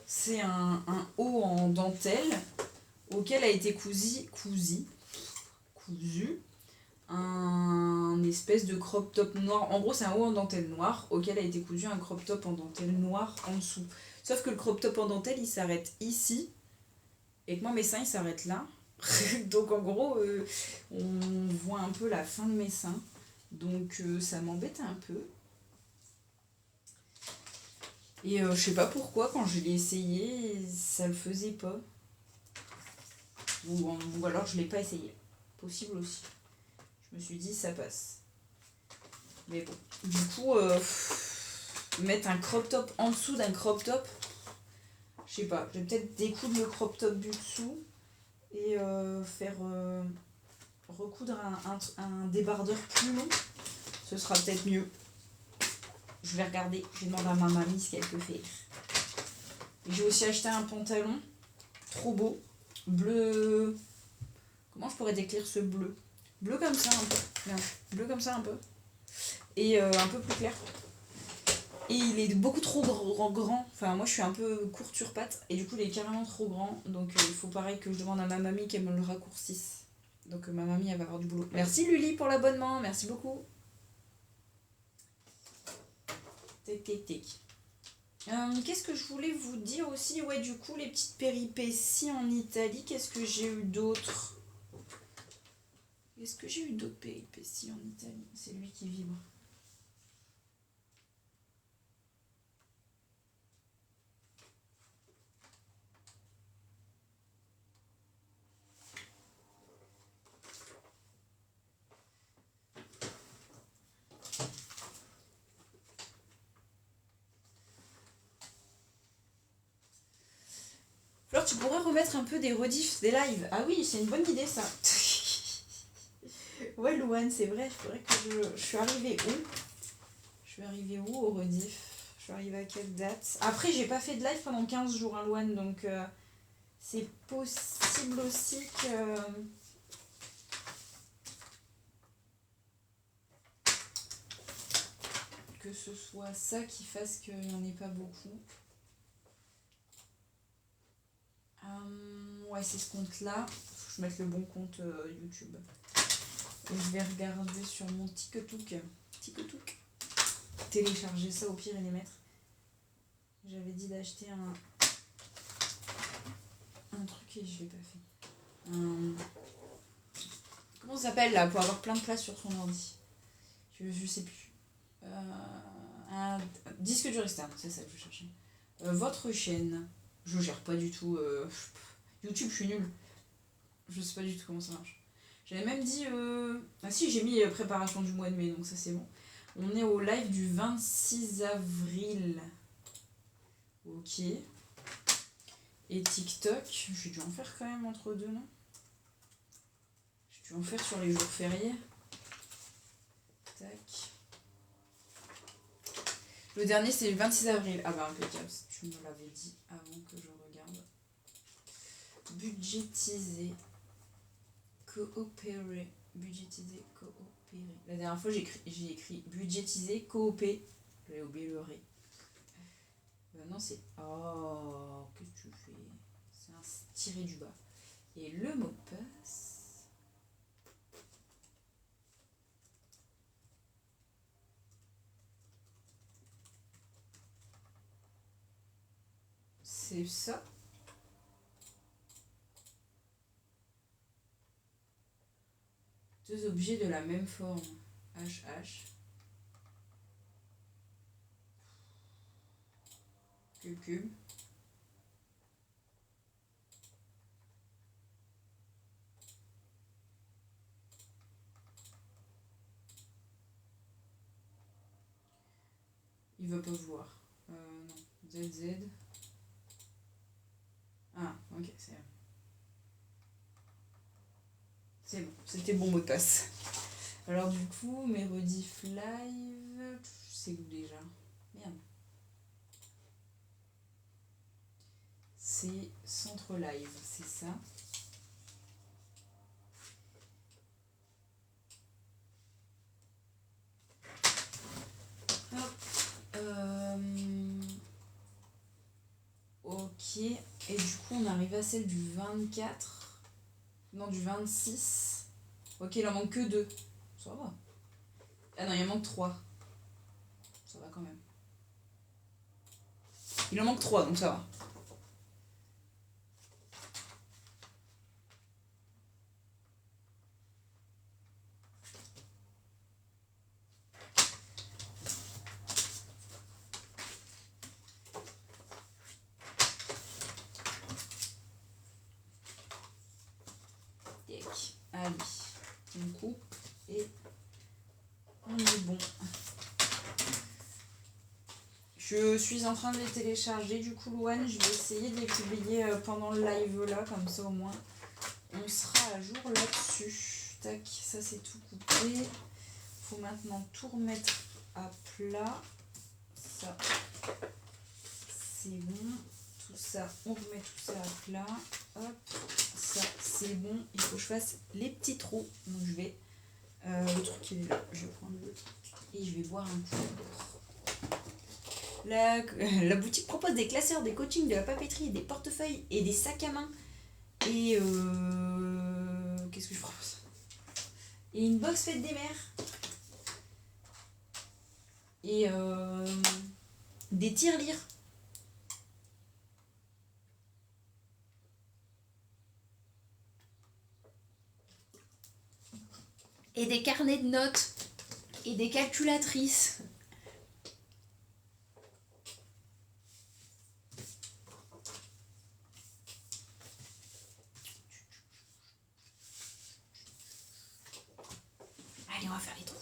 [SPEAKER 1] c'est un haut en dentelle auquel a été cousu un espèce de crop top noir. En gros, c'est un haut en dentelle noire auquel a été cousu un crop top en dentelle noire en dessous. Sauf que le crop top en dentelle, il s'arrête ici. Et que moi, mes seins, ils s'arrêtent là. Donc, en gros, on voit un peu la fin de mes seins. Donc, ça m'embête un peu. Et je sais pas pourquoi, quand je l'ai essayé, ça le faisait pas. Ou alors, je l'ai pas essayé. Possible aussi. Je me suis dit, ça passe. Mais bon. Du coup, mettre un crop top en dessous d'un crop top, je sais pas. Je vais peut-être découdre le crop top du dessous et faire recoudre un débardeur plus long. Ce sera peut-être mieux. Je vais regarder. Je vais demander à ma mamie ce qu'elle peut faire. J'ai aussi acheté un pantalon trop beau. Bleu. Comment je pourrais décrire ce bleu? Bleu comme ça un peu. Non, bleu comme ça un peu. Et un peu plus clair. Et il est beaucoup trop grand. Enfin, moi je suis un peu courte sur pattes. Et du coup, il est carrément trop grand. Donc il faut pareil que je demande à ma mamie qu'elle me le raccourcisse. Donc ma mamie, elle va avoir du boulot. Merci Luli pour l'abonnement. Merci beaucoup. Tic, tic, tic. Qu'est-ce que je voulais vous dire aussi? Ouais, du coup, les petites péripéties en Italie, qu'est-ce que j'ai eu d'autre? Est-ce que j'ai eu d'autres péripéties en Italie? C'est lui qui vibre. Fleur, tu pourrais remettre un peu des rediffs, des lives. Ah oui, c'est une bonne idée ça. Ouais, Louane, c'est vrai, il faudrait que je suis arrivée où? Je suis arrivée où au rediff? Je suis arrivée à quelle date? Après, j'ai pas fait de live pendant 15 jours, hein, Louane, donc c'est possible aussi que ce soit ça qui fasse qu'il n'y en ait pas beaucoup. Ouais, c'est ce compte-là. Faut que je mette le bon compte YouTube. Et je vais regarder sur mon TikTok. Télécharger ça au pire et les mettre. J'avais dit d'acheter un truc et je l'ai pas fait. Comment ça s'appelle là pour avoir plein de place sur son ordi? Je sais plus. Un disque dur externe, c'est ça que je cherchais. Votre chaîne. Je gère pas du tout. YouTube, je suis nulle. Je sais pas du tout comment ça marche. J'avais même dit... Ah si, j'ai mis préparation du mois de mai, donc ça c'est bon. On est au live du 26 avril. Ok. Et TikTok, j'ai dû en faire quand même entre deux, non? J'ai dû en faire sur les jours fériés. Tac. Le dernier c'est le 26 avril. Ah bah impeccable, tu me l'avais dit avant que je regarde. Budgétiser. Coopérer. Budgétiser, coopérer. La dernière fois j'ai écrit budgétiser, coopérer. J'ai oublié le ré. Non c'est... Oh, qu'est-ce que tu fais? C'est un tiré du bas. Et le mot de passe... C'est ça. Deux objets de la même forme. HH. Cube. Il veut pas voir. Non. ZZ. Ah, ok, c'est bon. C'est bon, c'était bon mot de passe. Alors du coup, mes rediff live, c'est où déjà? Merde. C'est centre live, c'est ça. Hop. Ok. Et du coup, on arrive à celle du 24. Non, du 26. Ok, il en manque que 2. Ça va. Ah non, il en manque 3. Ça va quand même. Il en manque 3, donc ça va. Allez, on coupe et on est bon. Je suis en train de les télécharger du coup, Louane. Je vais essayer de les publier pendant le live là, comme ça au moins on sera à jour là-dessus. Tac, ça c'est tout coupé. Faut maintenant tout remettre à plat. Ça, c'est bon. Tout ça, on remet tout ça à plat. Hop, ça c'est bon. Il faut que je fasse les petits trous. Donc je vais... le truc il est là. Je vais prendre le truc et je vais boire un coup. La boutique propose des classeurs, des coachings, de la papeterie, des portefeuilles et des sacs à main. Et qu'est-ce que je propose? Et une box fête des mères. Et des tirelires. Et des carnets de notes. Et des calculatrices. Allez, on va faire les trous.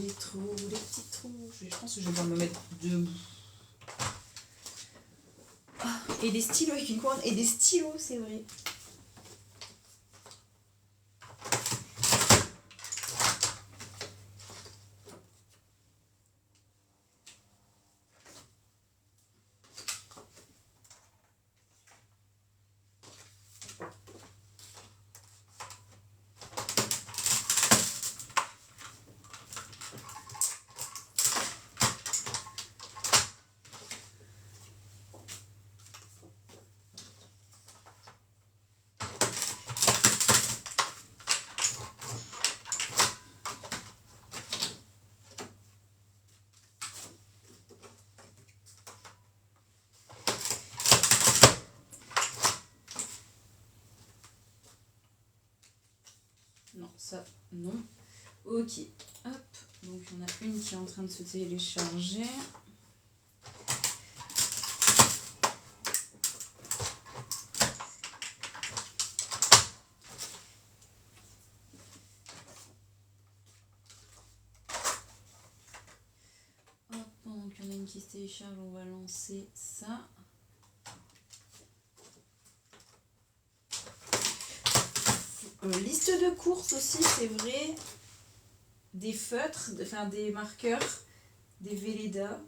[SPEAKER 1] Les trous, les petits trous. Je pense que je vais devoir me mettre debout. Et des stylos avec une couronne. Et des stylos, c'est vrai. Non, ça, non. Ok, hop. Donc, il y en a une qui est en train de se télécharger. Hop, pendant qu'il y en a une qui se télécharge, on va lancer ça. Liste de courses aussi, c'est vrai. Des feutres, enfin des marqueurs, des Velleda.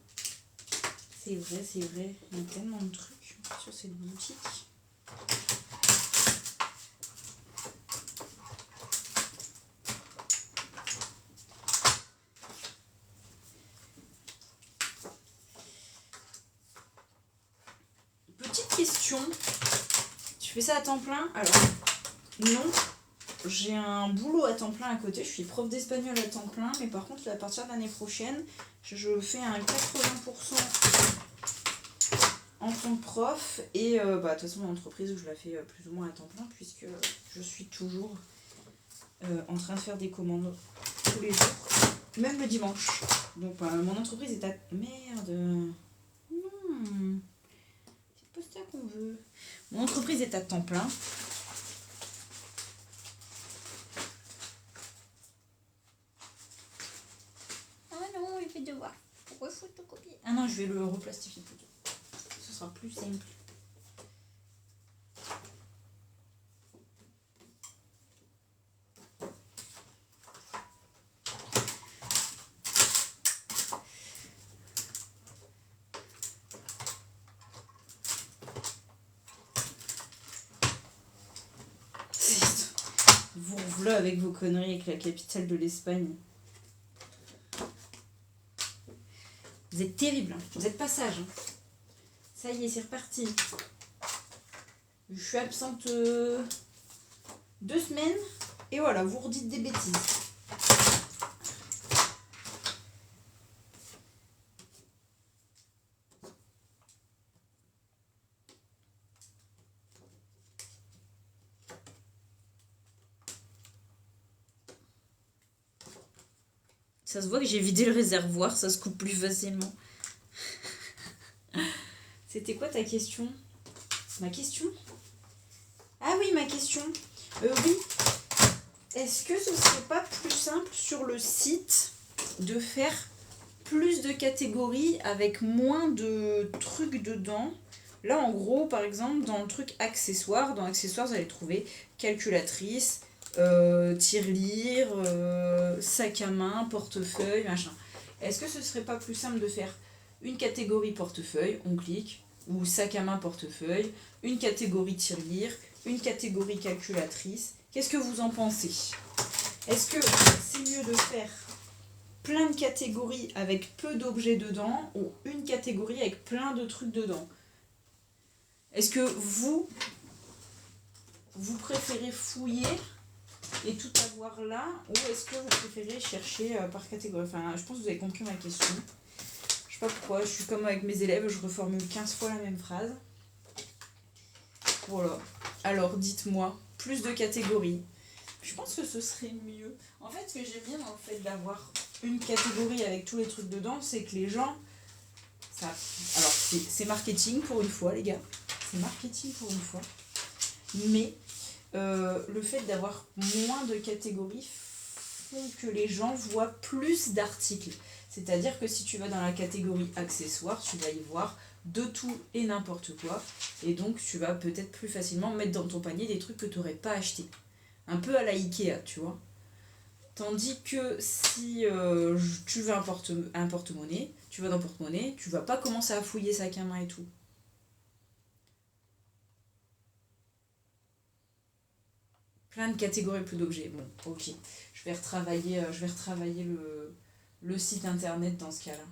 [SPEAKER 1] C'est vrai, c'est vrai. Il y a tellement de trucs sur cette boutique. Petite question. Tu fais ça à temps plein? Alors, non. J'ai un boulot à temps plein à côté, je suis prof d'espagnol à temps plein, mais par contre à partir de l'année prochaine, je fais un 80% en tant que prof et de toute façon mon entreprise je la fais plus ou moins à temps plein puisque je suis toujours en train de faire des commandes tous les jours, même le dimanche. Donc mon entreprise est à... Merde. Non. C'est pas ça qu'on veut. Mon entreprise est à temps plein. Devoir pour photocopier. Ah non, je vais le replastifier plutôt. Ce sera plus simple. Vous revoilà avec vos conneries avec la capitale de l'Espagne. Vous êtes terrible, vous êtes pas sage. Ça y est, c'est reparti. Je suis absente 2 semaines et voilà, vous redites des bêtises. Ça se voit que j'ai vidé le réservoir, ça se coupe plus facilement. C'était quoi ta question? Ma question? Ah oui, ma question. Oui. Est-ce que ce serait pas plus simple sur le site de faire plus de catégories avec moins de trucs dedans? Là, en gros, par exemple, dans le truc accessoires, dans accessoires, vous allez trouver calculatrice, tirelire, sac à main, portefeuille, machin. Est-ce que ce serait pas plus simple de faire une catégorie portefeuille, on clique, ou sac à main portefeuille, une catégorie tirelire, une catégorie calculatrice? Qu'est-ce que vous en pensez? Est-ce que c'est mieux de faire plein de catégories avec peu d'objets dedans ou une catégorie avec plein de trucs dedans? Est-ce que vous préférez fouiller et tout avoir là, ou est-ce que vous préférez chercher par catégorie? Enfin, je pense que vous avez compris ma question. Je sais pas pourquoi, je suis comme avec mes élèves, je reformule 15 fois la même phrase. Voilà. Alors, dites-moi, plus de catégories. Je pense que ce serait mieux. En fait, ce que j'aime bien dans le fait d'avoir une catégorie avec tous les trucs dedans, c'est que les gens... Ça, alors, c'est marketing pour une fois, les gars. C'est marketing pour une fois. Mais le fait d'avoir moins de catégories font que les gens voient plus d'articles. C'est-à-dire que si tu vas dans la catégorie accessoires, tu vas y voir de tout et n'importe quoi. Et donc, tu vas peut-être plus facilement mettre dans ton panier des trucs que tu n'aurais pas achetés. Un peu à la Ikea, tu vois. Tandis que si tu veux un porte-monnaie, tu vas dans porte-monnaie, tu vas pas commencer à fouiller sac à main et tout. Plein de catégories, plus d'objets. Bon, ok. Je vais retravailler le site internet dans ce cas-là.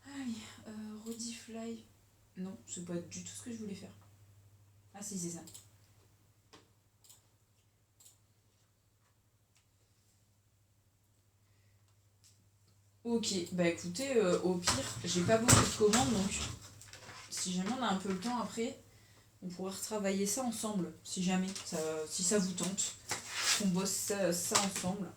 [SPEAKER 1] Allez, Rodifly. Non, c'est pas du tout ce que je voulais faire. Ah si, c'est ça. Ok, bah écoutez, au pire, j'ai pas beaucoup de commandes, donc si jamais on a un peu le temps après, on pourrait retravailler ça ensemble, si jamais, si ça vous tente, qu'on bosse ça ensemble.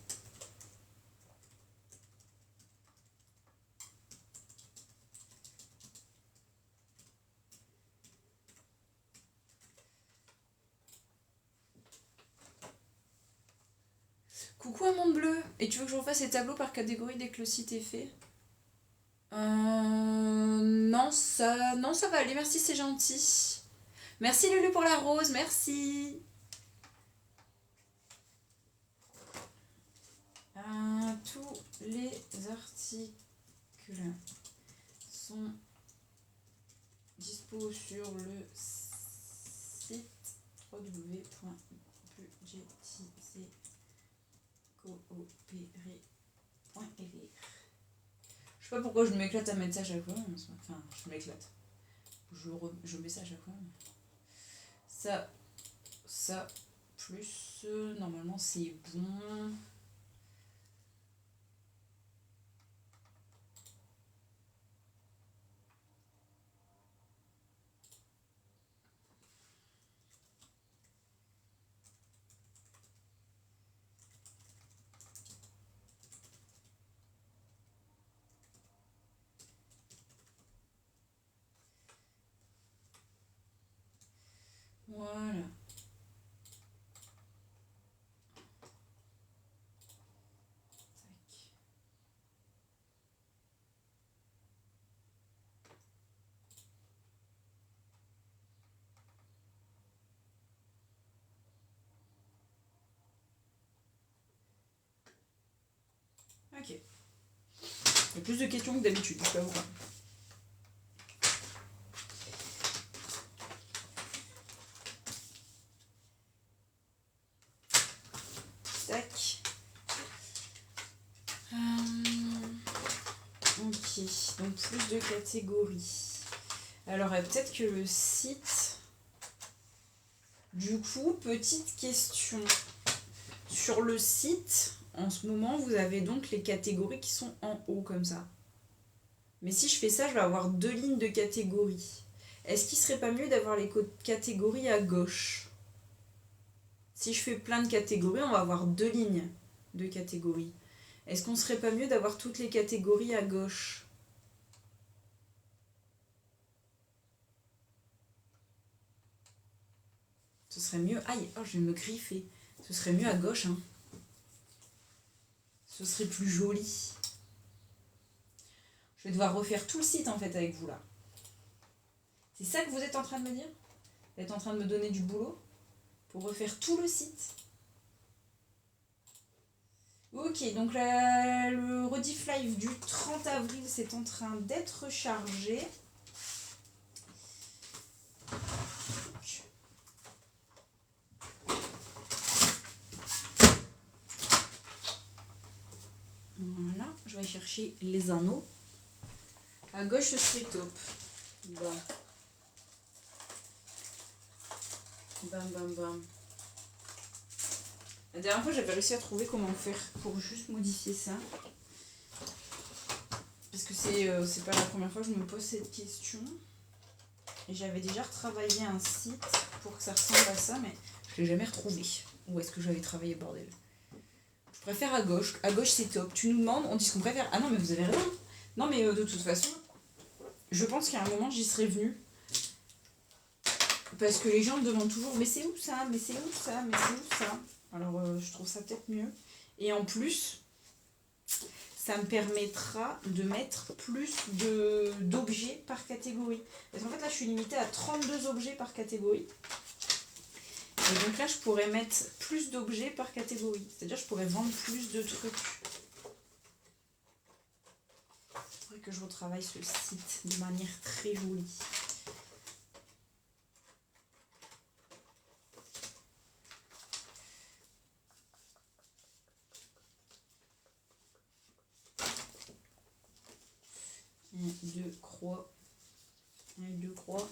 [SPEAKER 1] Coucou Amande Bleue, et tu veux que je refasse les tableaux par catégorie dès que le site est fait? Non, ça va aller, merci, c'est gentil. Merci Lulu pour la rose, merci. Tous les articles sont dispo sur le site www.budgetisercoopérer.fr. Je sais pas pourquoi je m'éclate à mettre ça à chaque fois. Enfin, je m'éclate. Je mets ça à chaque fois. Ça, plus, normalement c'est bon. Voilà. Ok. Il y a plus de questions que d'habitude, je sais pas pourquoi. Tac. Ok, donc plus de catégories. Alors peut-être que le site... Du coup, petite question. Sur le site, en ce moment, vous avez donc les catégories qui sont en haut comme ça. Mais si je fais ça, je vais avoir 2 lignes de catégories. Est-ce qu'il serait pas mieux d'avoir les catégories à gauche? Si je fais plein de catégories, on va avoir 2 lignes de catégories. Est-ce qu'on serait pas mieux d'avoir toutes les catégories à gauche? Ce serait mieux... Aïe, oh, je vais me griffer. Ce serait mieux à gauche, hein. Ce serait plus joli. Je vais devoir refaire tout le site en fait avec vous là. C'est ça que vous êtes en train de me dire? Vous êtes en train de me donner du boulot pour refaire tout le site? Ok, donc le rediff live du 30 avril, c'est en train d'être chargé. Voilà, je vais chercher les anneaux. À gauche, ce serait top. Bam. Bam, bam, bam. La dernière fois, j'avais réussi à trouver comment faire pour juste modifier ça. Parce que c'est pas la première fois que je me pose cette question. Et j'avais déjà retravaillé un site pour que ça ressemble à ça, mais je l'ai jamais retrouvé. Où est-ce que j'avais travaillé, bordel? Je préfère à gauche. À gauche, c'est top. Tu nous demandes, on dit ce qu'on préfère. Ah non, mais vous avez raison. Non, mais de toute façon, je pense qu'à un moment, j'y serais venue. Parce que les gens me demandent toujours, mais c'est où ça? Mais c'est où ça? Mais c'est où ça? Alors, je trouve ça peut-être mieux. Et en plus, ça me permettra de mettre plus d'objets par catégorie. Parce qu'en fait, là, je suis limitée à 32 objets par catégorie. Et donc là, je pourrais mettre plus d'objets par catégorie. C'est-à-dire, je pourrais vendre plus de trucs. Il faudrait que je retravaille ce site de manière très jolie. Un, deux croix. Un, deux croix.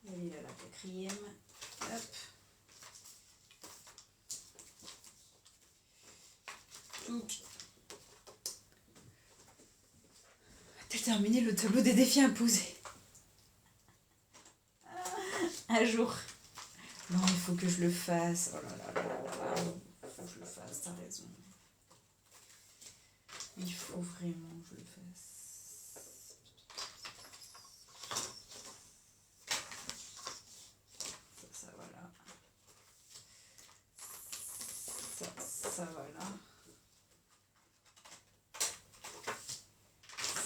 [SPEAKER 1] Elle est là, la quatrième. Hop. Touc. T'as terminé le tableau des défis imposés. Un jour. Non, il faut que je le fasse. Oh là là là là. Il faut que je le fasse, t'as raison. Il faut vraiment que je le fasse. Ça voilà. Ça voilà.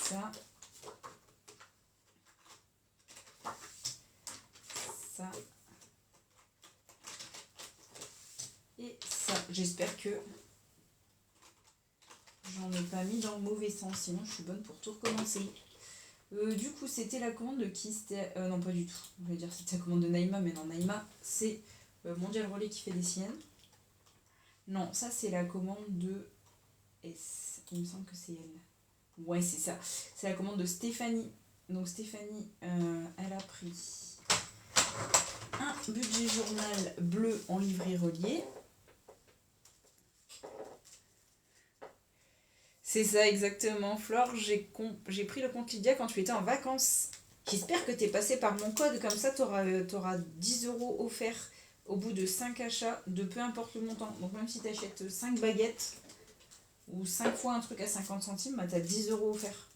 [SPEAKER 1] Ça. Ça. Et ça. J'espère que j'en ai pas mis dans le mauvais sens, sinon je suis bonne pour tout recommencer. Du coup, c'était la commande de qui? C'était non, pas du tout. Je vais dire c'était la commande de Naïma, mais non, Naïma, c'est Mondial Relais qui fait des siennes. Non, ça c'est la commande de S. Il me semble que c'est elle. Ouais, c'est ça. C'est la commande de Stéphanie. Donc Stéphanie, elle a pris un budget journal bleu en livret relié. C'est ça exactement, Flore. J'ai pris le compte Lydia quand tu étais en vacances. J'espère que tu es passé par mon code, comme ça tu auras 10 € offerts au bout de 5 achats de peu importe le montant. Donc même si tu achètes 5 baguettes ou 5 fois un truc à 50 centimes, bah, tu as 10 € offerts.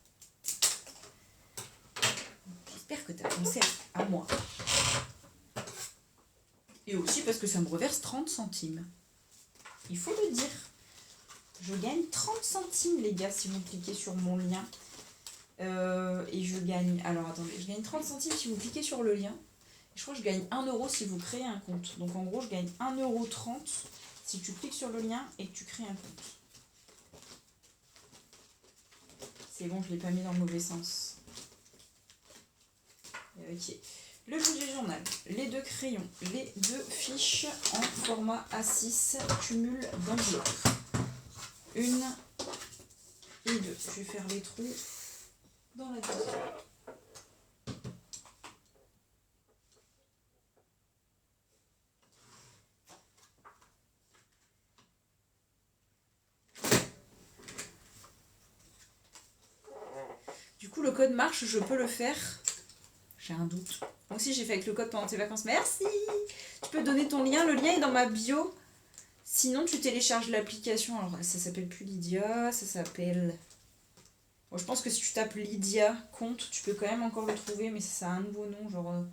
[SPEAKER 1] J'espère que tu as pensé à moi. Et aussi parce que ça me reverse 30 centimes. Il faut le dire. Je gagne 30 centimes, les gars, si vous cliquez sur mon lien. Et je gagne... Alors, attendez. Je gagne 30 centimes si vous cliquez sur le lien. Et je crois que je gagne 1 € si vous créez un compte. Donc, en gros, je gagne 1,30 € si tu cliques sur le lien et que tu crées un compte. C'est bon, je ne l'ai pas mis dans le mauvais sens. Ok. Le budget journal, les 2 crayons, les 2 fiches en format A6, cumul d'enveloppe. 1 et 2. Je vais faire les trous dans la deuxième. Du coup, le code marche, je peux le faire. J'ai un doute. Moi aussi, j'ai fait avec le code pendant tes vacances. Merci! Tu peux donner ton lien. Le lien est dans ma bio. Sinon, tu télécharges l'application. Alors, ça s'appelle plus Lydia, ça s'appelle... Bon, je pense que si tu tapes Lydia compte, tu peux quand même encore le trouver, mais ça a un nouveau nom, genre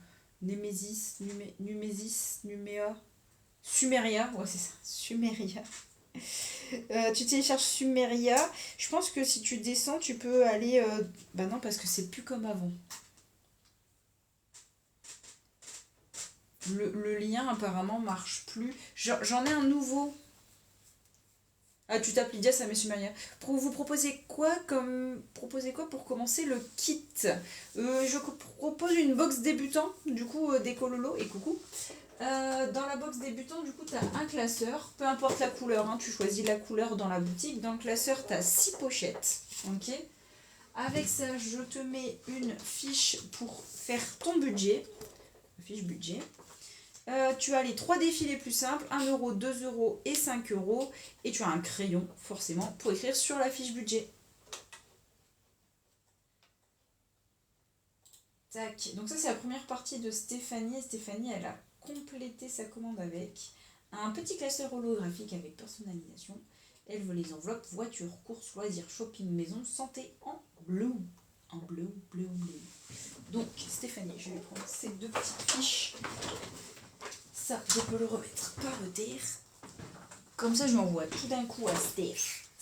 [SPEAKER 1] Némésis, Numésis, Numéa, Sumeria. Ouais, c'est ça, Sumeria. Tu télécharges Sumeria. Je pense que si tu descends, tu peux aller... Bah non, parce que c'est plus comme avant. Le lien apparemment marche plus. J'en ai un nouveau. Ah, tu tapes Lydia, ça met Sumaria. Vous proposez quoi pour commencer le kit? Je propose une box débutant, du coup, d'écololo et coucou. Dans la box débutant, du coup, tu as un classeur, peu importe la couleur, hein, tu choisis la couleur dans la boutique. Dans le classeur, tu as 6 pochettes. Ok. Avec ça, je te mets une fiche pour faire ton budget. Fiche budget. Tu as les 3 défis les plus simples, 1 euro, 2 euros et 5 euros. Et tu as un crayon, forcément, pour écrire sur la fiche budget. Tac. Donc ça, c'est la première partie de Stéphanie. Et Stéphanie, elle a complété sa commande avec un petit classeur holographique avec personnalisation. Elle veut les enveloppes, voiture, courses, loisirs, shopping, maison, santé en bleu. En bleu. Donc, Stéphanie, je vais prendre ces 2 petites fiches. Ça, je peux le remettre par terre. Comme ça, je m'envoie tout d'un coup à Stéphanouche.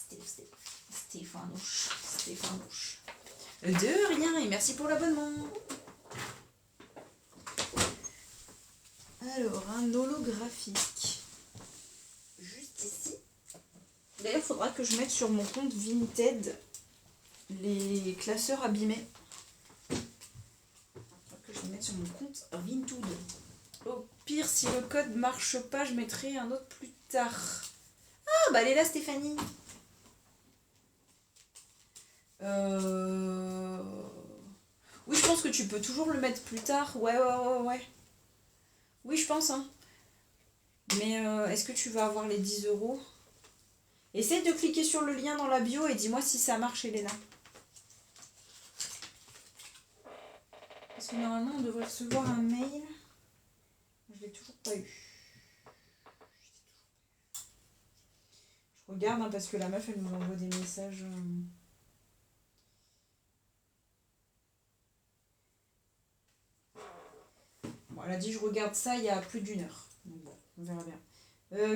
[SPEAKER 1] De rien, et merci pour l'abonnement. Alors, un holographique. Juste ici. D'ailleurs, il faudra que je mette sur mon compte Vinted les classeurs abîmés. Il faudra que je les mette sur mon compte Vinted. Au pire, si le code marche pas, je mettrai un autre plus tard. Ah, bah elle est là, Stéphanie. Oui, je pense que tu peux toujours le mettre plus tard. Ouais. Oui, je pense, hein. Mais est-ce que tu vas avoir les 10 euros? Essaye de cliquer sur le lien dans la bio et dis-moi si ça marche, Elena. Parce que normalement, on devrait recevoir un mail. Je l'ai toujours pas eu. Je regarde, hein, parce que la meuf, elle nous envoie des messages. Bon, elle a dit je regarde ça il y a plus d'1 heure. Donc bon, on verra bien.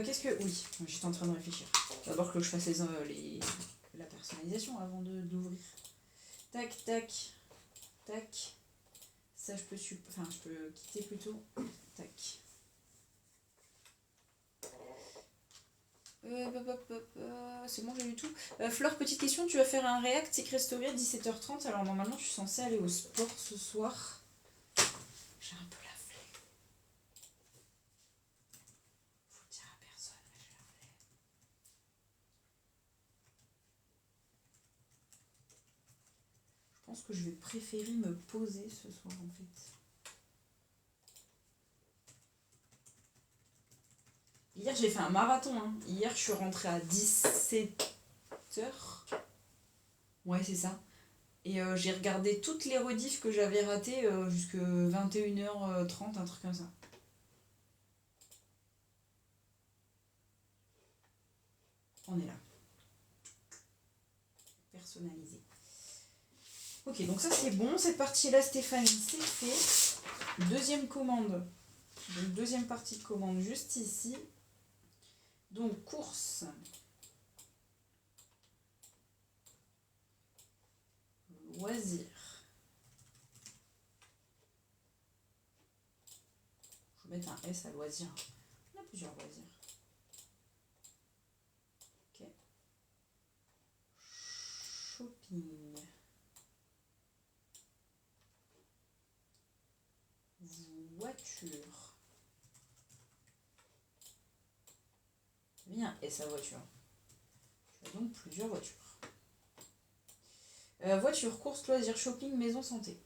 [SPEAKER 1] Qu'est-ce que... Oui, j'étais en train de réfléchir. D'abord que je fasse la personnalisation avant d'ouvrir. Tac. Ça, je peux quitter plutôt. Tac. C'est bon, j'ai eu tout. Fleur, petite question, tu vas faire un React Secret Story à 17h30. Alors normalement, je suis censée aller au sport ce soir. J'ai un peu la flemme. Faut le dire à personne, mais j'ai la flemme. Je pense que je vais préférer me poser ce soir en fait. Hier, j'ai fait un marathon. Hein. Hier, je suis rentrée à 17h. Ouais, c'est ça. Et j'ai regardé toutes les rediffs que j'avais ratées jusqu'à 21h30, un truc comme ça. On est là. Personnalisé. Ok, donc ça c'est bon. Cette partie-là, Stéphanie, c'est fait. Deuxième commande. Donc, deuxième partie de commande juste ici. Donc, course. Loisirs. Je vais mettre un S à loisirs. On a plusieurs loisirs. Ok. Shopping. Voiture. J'ai mis un S à voiture. Tu as donc plusieurs voitures. Voiture, course, loisirs, shopping, maison, santé.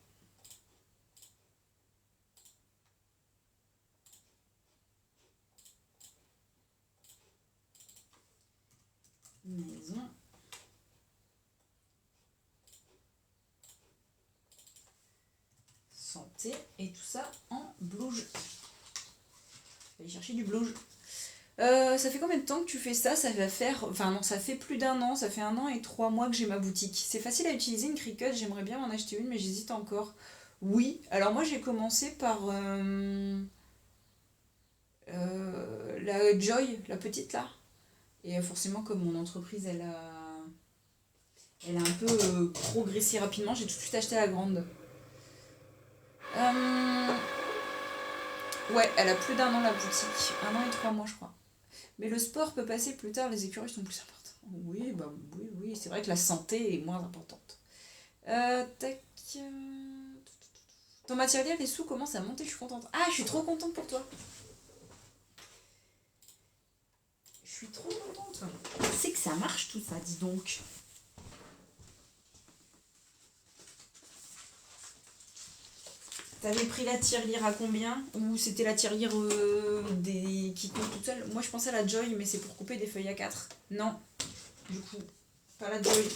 [SPEAKER 1] Maison. Santé. Et tout ça en blouge. Je vais aller chercher du blouge. Ça fait combien de temps que tu fais ça? Ça va faire... Enfin non, ça fait plus d'1 an. Ça fait 1 an et 3 mois que j'ai ma boutique. C'est facile à utiliser une Cricut. J'aimerais bien en acheter une, mais j'hésite encore. Oui. Alors moi, j'ai commencé par... la Joy, la petite là. Et forcément, comme mon entreprise, elle a un peu progressé rapidement, j'ai tout de suite acheté la grande. Ouais, elle a plus d'1 an la boutique. 1 an et 3 mois, je crois. Mais le sport peut passer plus tard, les écuries sont plus importantes. Oui, bah oui, c'est vrai que la santé est moins importante. Tac. Ton matériel des sous commence à monter, je suis contente. Ah, je suis trop contente pour toi. Je suis trop contente. C'est que ça marche tout ça, dis donc. T'avais pris la tirelire à combien? Ou c'était la tirelire qui compte toute seule? Moi je pensais à la Joy, mais c'est pour couper des feuilles A4. Non, du coup, pas la Joy.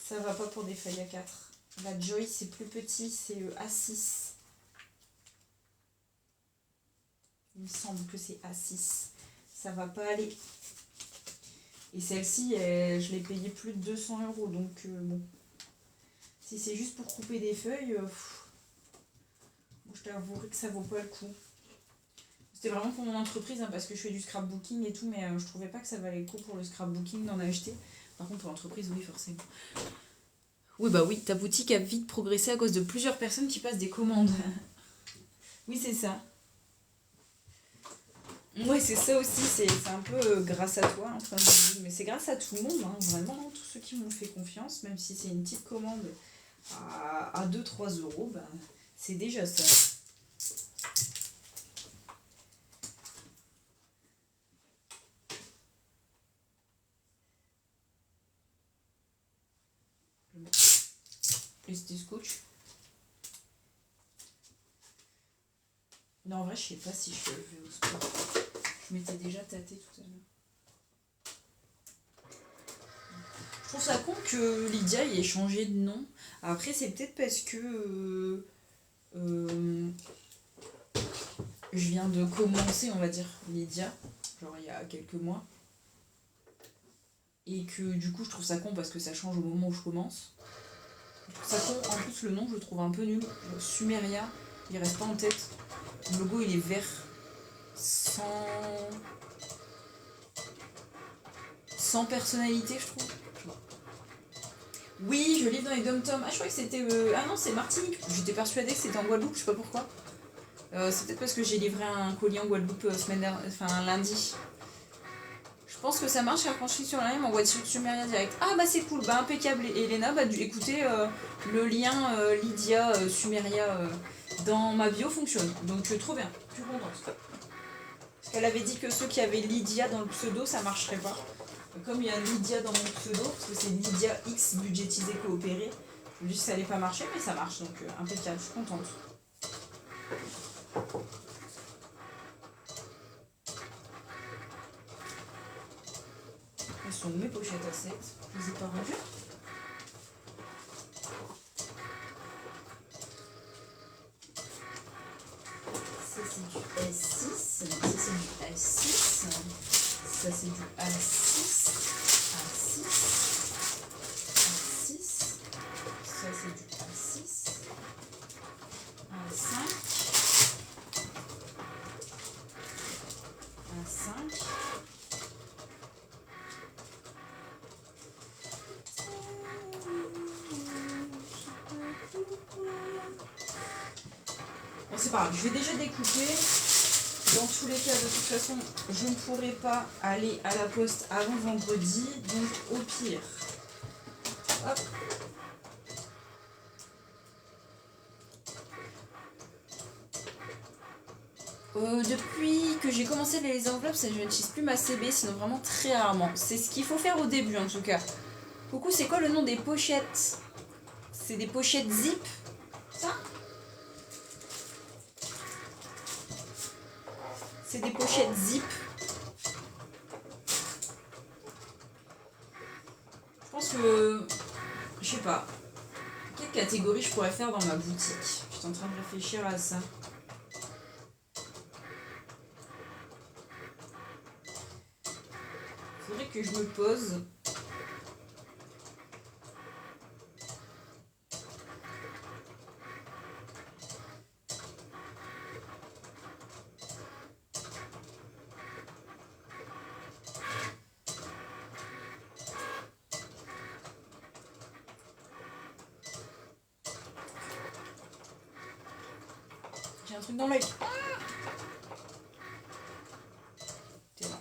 [SPEAKER 1] Ça va pas pour des feuilles A4. La Joy c'est plus petit, c'est A6. Il me semble que c'est A6. Ça va pas aller. Et celle-ci, je l'ai payée plus de 200 €. Donc bon. Si c'est juste pour couper des feuilles, je t'avouerai que ça vaut pas le coup. C'était vraiment pour mon entreprise, hein, parce que je fais du scrapbooking et tout, mais je trouvais pas que ça valait le coup pour le scrapbooking d'en acheter. Par contre, pour l'entreprise, oui, forcément. Oui, bah oui, ta boutique a vite progressé à cause de plusieurs personnes qui passent des commandes. Oui, c'est ça. Ouais, c'est ça aussi, c'est un peu grâce à toi, enfin, mais c'est grâce à tout le monde, hein, vraiment, hein, tous ceux qui m'ont fait confiance, même si c'est une petite commande à 2-3 €, bah, c'est déjà ça. Plus du scotch. Non, en vrai, je sais pas si je vais au sport. Je m'étais déjà tâtée tout à l'heure. Je trouve ça con que Lydia y ait changé de nom. Après, c'est peut-être parce que je viens de commencer, on va dire, Lydia, genre il y a quelques mois. Et que du coup, je trouve ça con parce que ça change au moment où je commence. Je trouve ça con. En plus, le nom, je le trouve un peu nul. Sumeria, il reste pas en tête. Le logo, il est vert. Sans personnalité, je trouve. Oui, je livre dans les dom-toms. Ah, je croyais que c'était. Ah non, c'est Martinique. J'étais persuadée que c'était en Guadeloupe, je sais pas pourquoi. C'est peut-être parce que j'ai livré un colis en Guadeloupe lundi. Je pense que ça marche, quand je suis sur la ligne, m'envoie sur Sumeria direct. Ah bah c'est cool, bah impeccable. Et Elena, bah écoutez, le lien Lydia Sumeria dans ma bio fonctionne. Donc trop bien, je suis contente. Parce qu'elle avait dit que ceux qui avaient Lydia dans le pseudo, ça marcherait pas. Comme il y a Lydia dans mon pseudo, parce que c'est Lydia X budgétisé coopéré, je me dis que ça allait pas marcher, mais ça marche, donc impeccable, je suis contente. Elles sont mes pochettes à 7, je les ai pas rendues. Ça c'est du S6, ça c'est du S6, ça c'est du A6, A6, A6, ça c'est du A6, A5, A5. Bon, c'est pas grave, je vais déjà découper. Dans tous les cas, de toute façon, je ne pourrai pas aller à la poste avant vendredi, donc au pire. Hop. Depuis que j'ai commencé les enveloppes, je n'utilise plus ma CB, sinon vraiment très rarement. C'est ce qu'il faut faire au début en tout cas. Coucou, c'est quoi le nom des pochettes? C'est des pochettes zip? Ça? C'est des pochettes zip. Je pense que... Je sais pas. Quelle catégorie je pourrais faire dans ma boutique? Je suis en train de réfléchir à ça. Faudrait que je me pose. J'ai un truc dans l'œil. T'es là.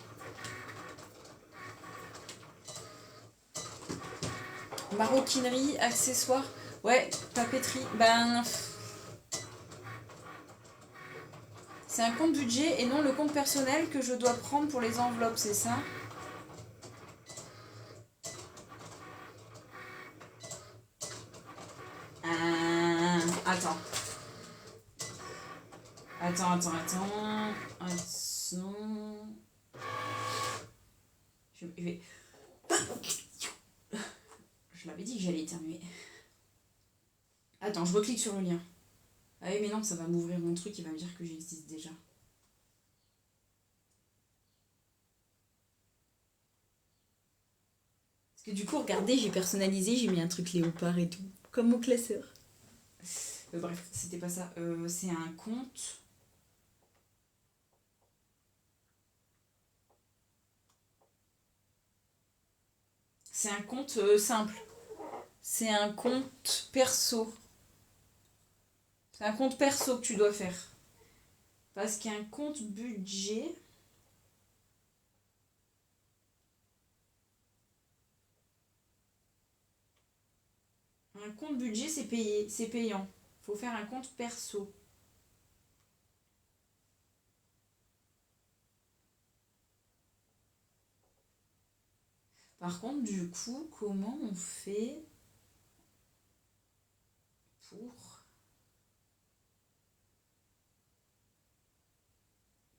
[SPEAKER 1] Maroquinerie, accessoires. Ouais, papeterie. Ben. C'est un compte budget et non le compte personnel que je dois prendre pour les enveloppes, c'est ça? Attends. Attends. Je vais. Je l'avais dit que j'allais éternuer. Attends, je reclique sur le lien. Ah oui, mais non, ça va m'ouvrir mon truc, il va me dire que j'existe déjà. Parce que du coup, regardez, j'ai personnalisé, j'ai mis un truc léopard et tout, comme mon classeur. Bref, c'était pas ça. C'est un compte. C'est un compte simple. C'est un compte perso. C'est un compte perso que tu dois faire. Parce qu'il y a un compte budget. Un compte budget, c'est payé, c'est payant. Faut faire un compte perso. Par contre, du coup, comment on fait pour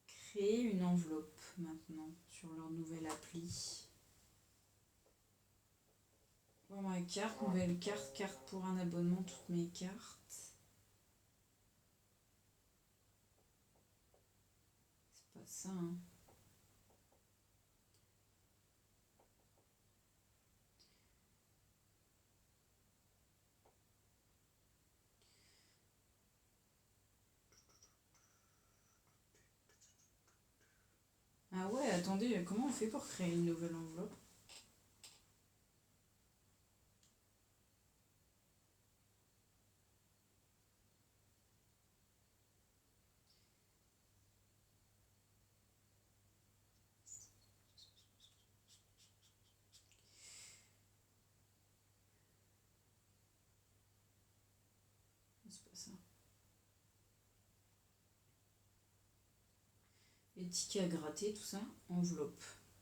[SPEAKER 1] créer une enveloppe maintenant sur leur nouvelle appli? Voir ma carte, nouvelle carte, carte pour un abonnement, toutes mes cartes. C'est pas ça, hein. Ah ouais, attendez, comment on fait pour créer une nouvelle enveloppe? C'est pas ça. Les tickets à gratter, tout ça. Enveloppe.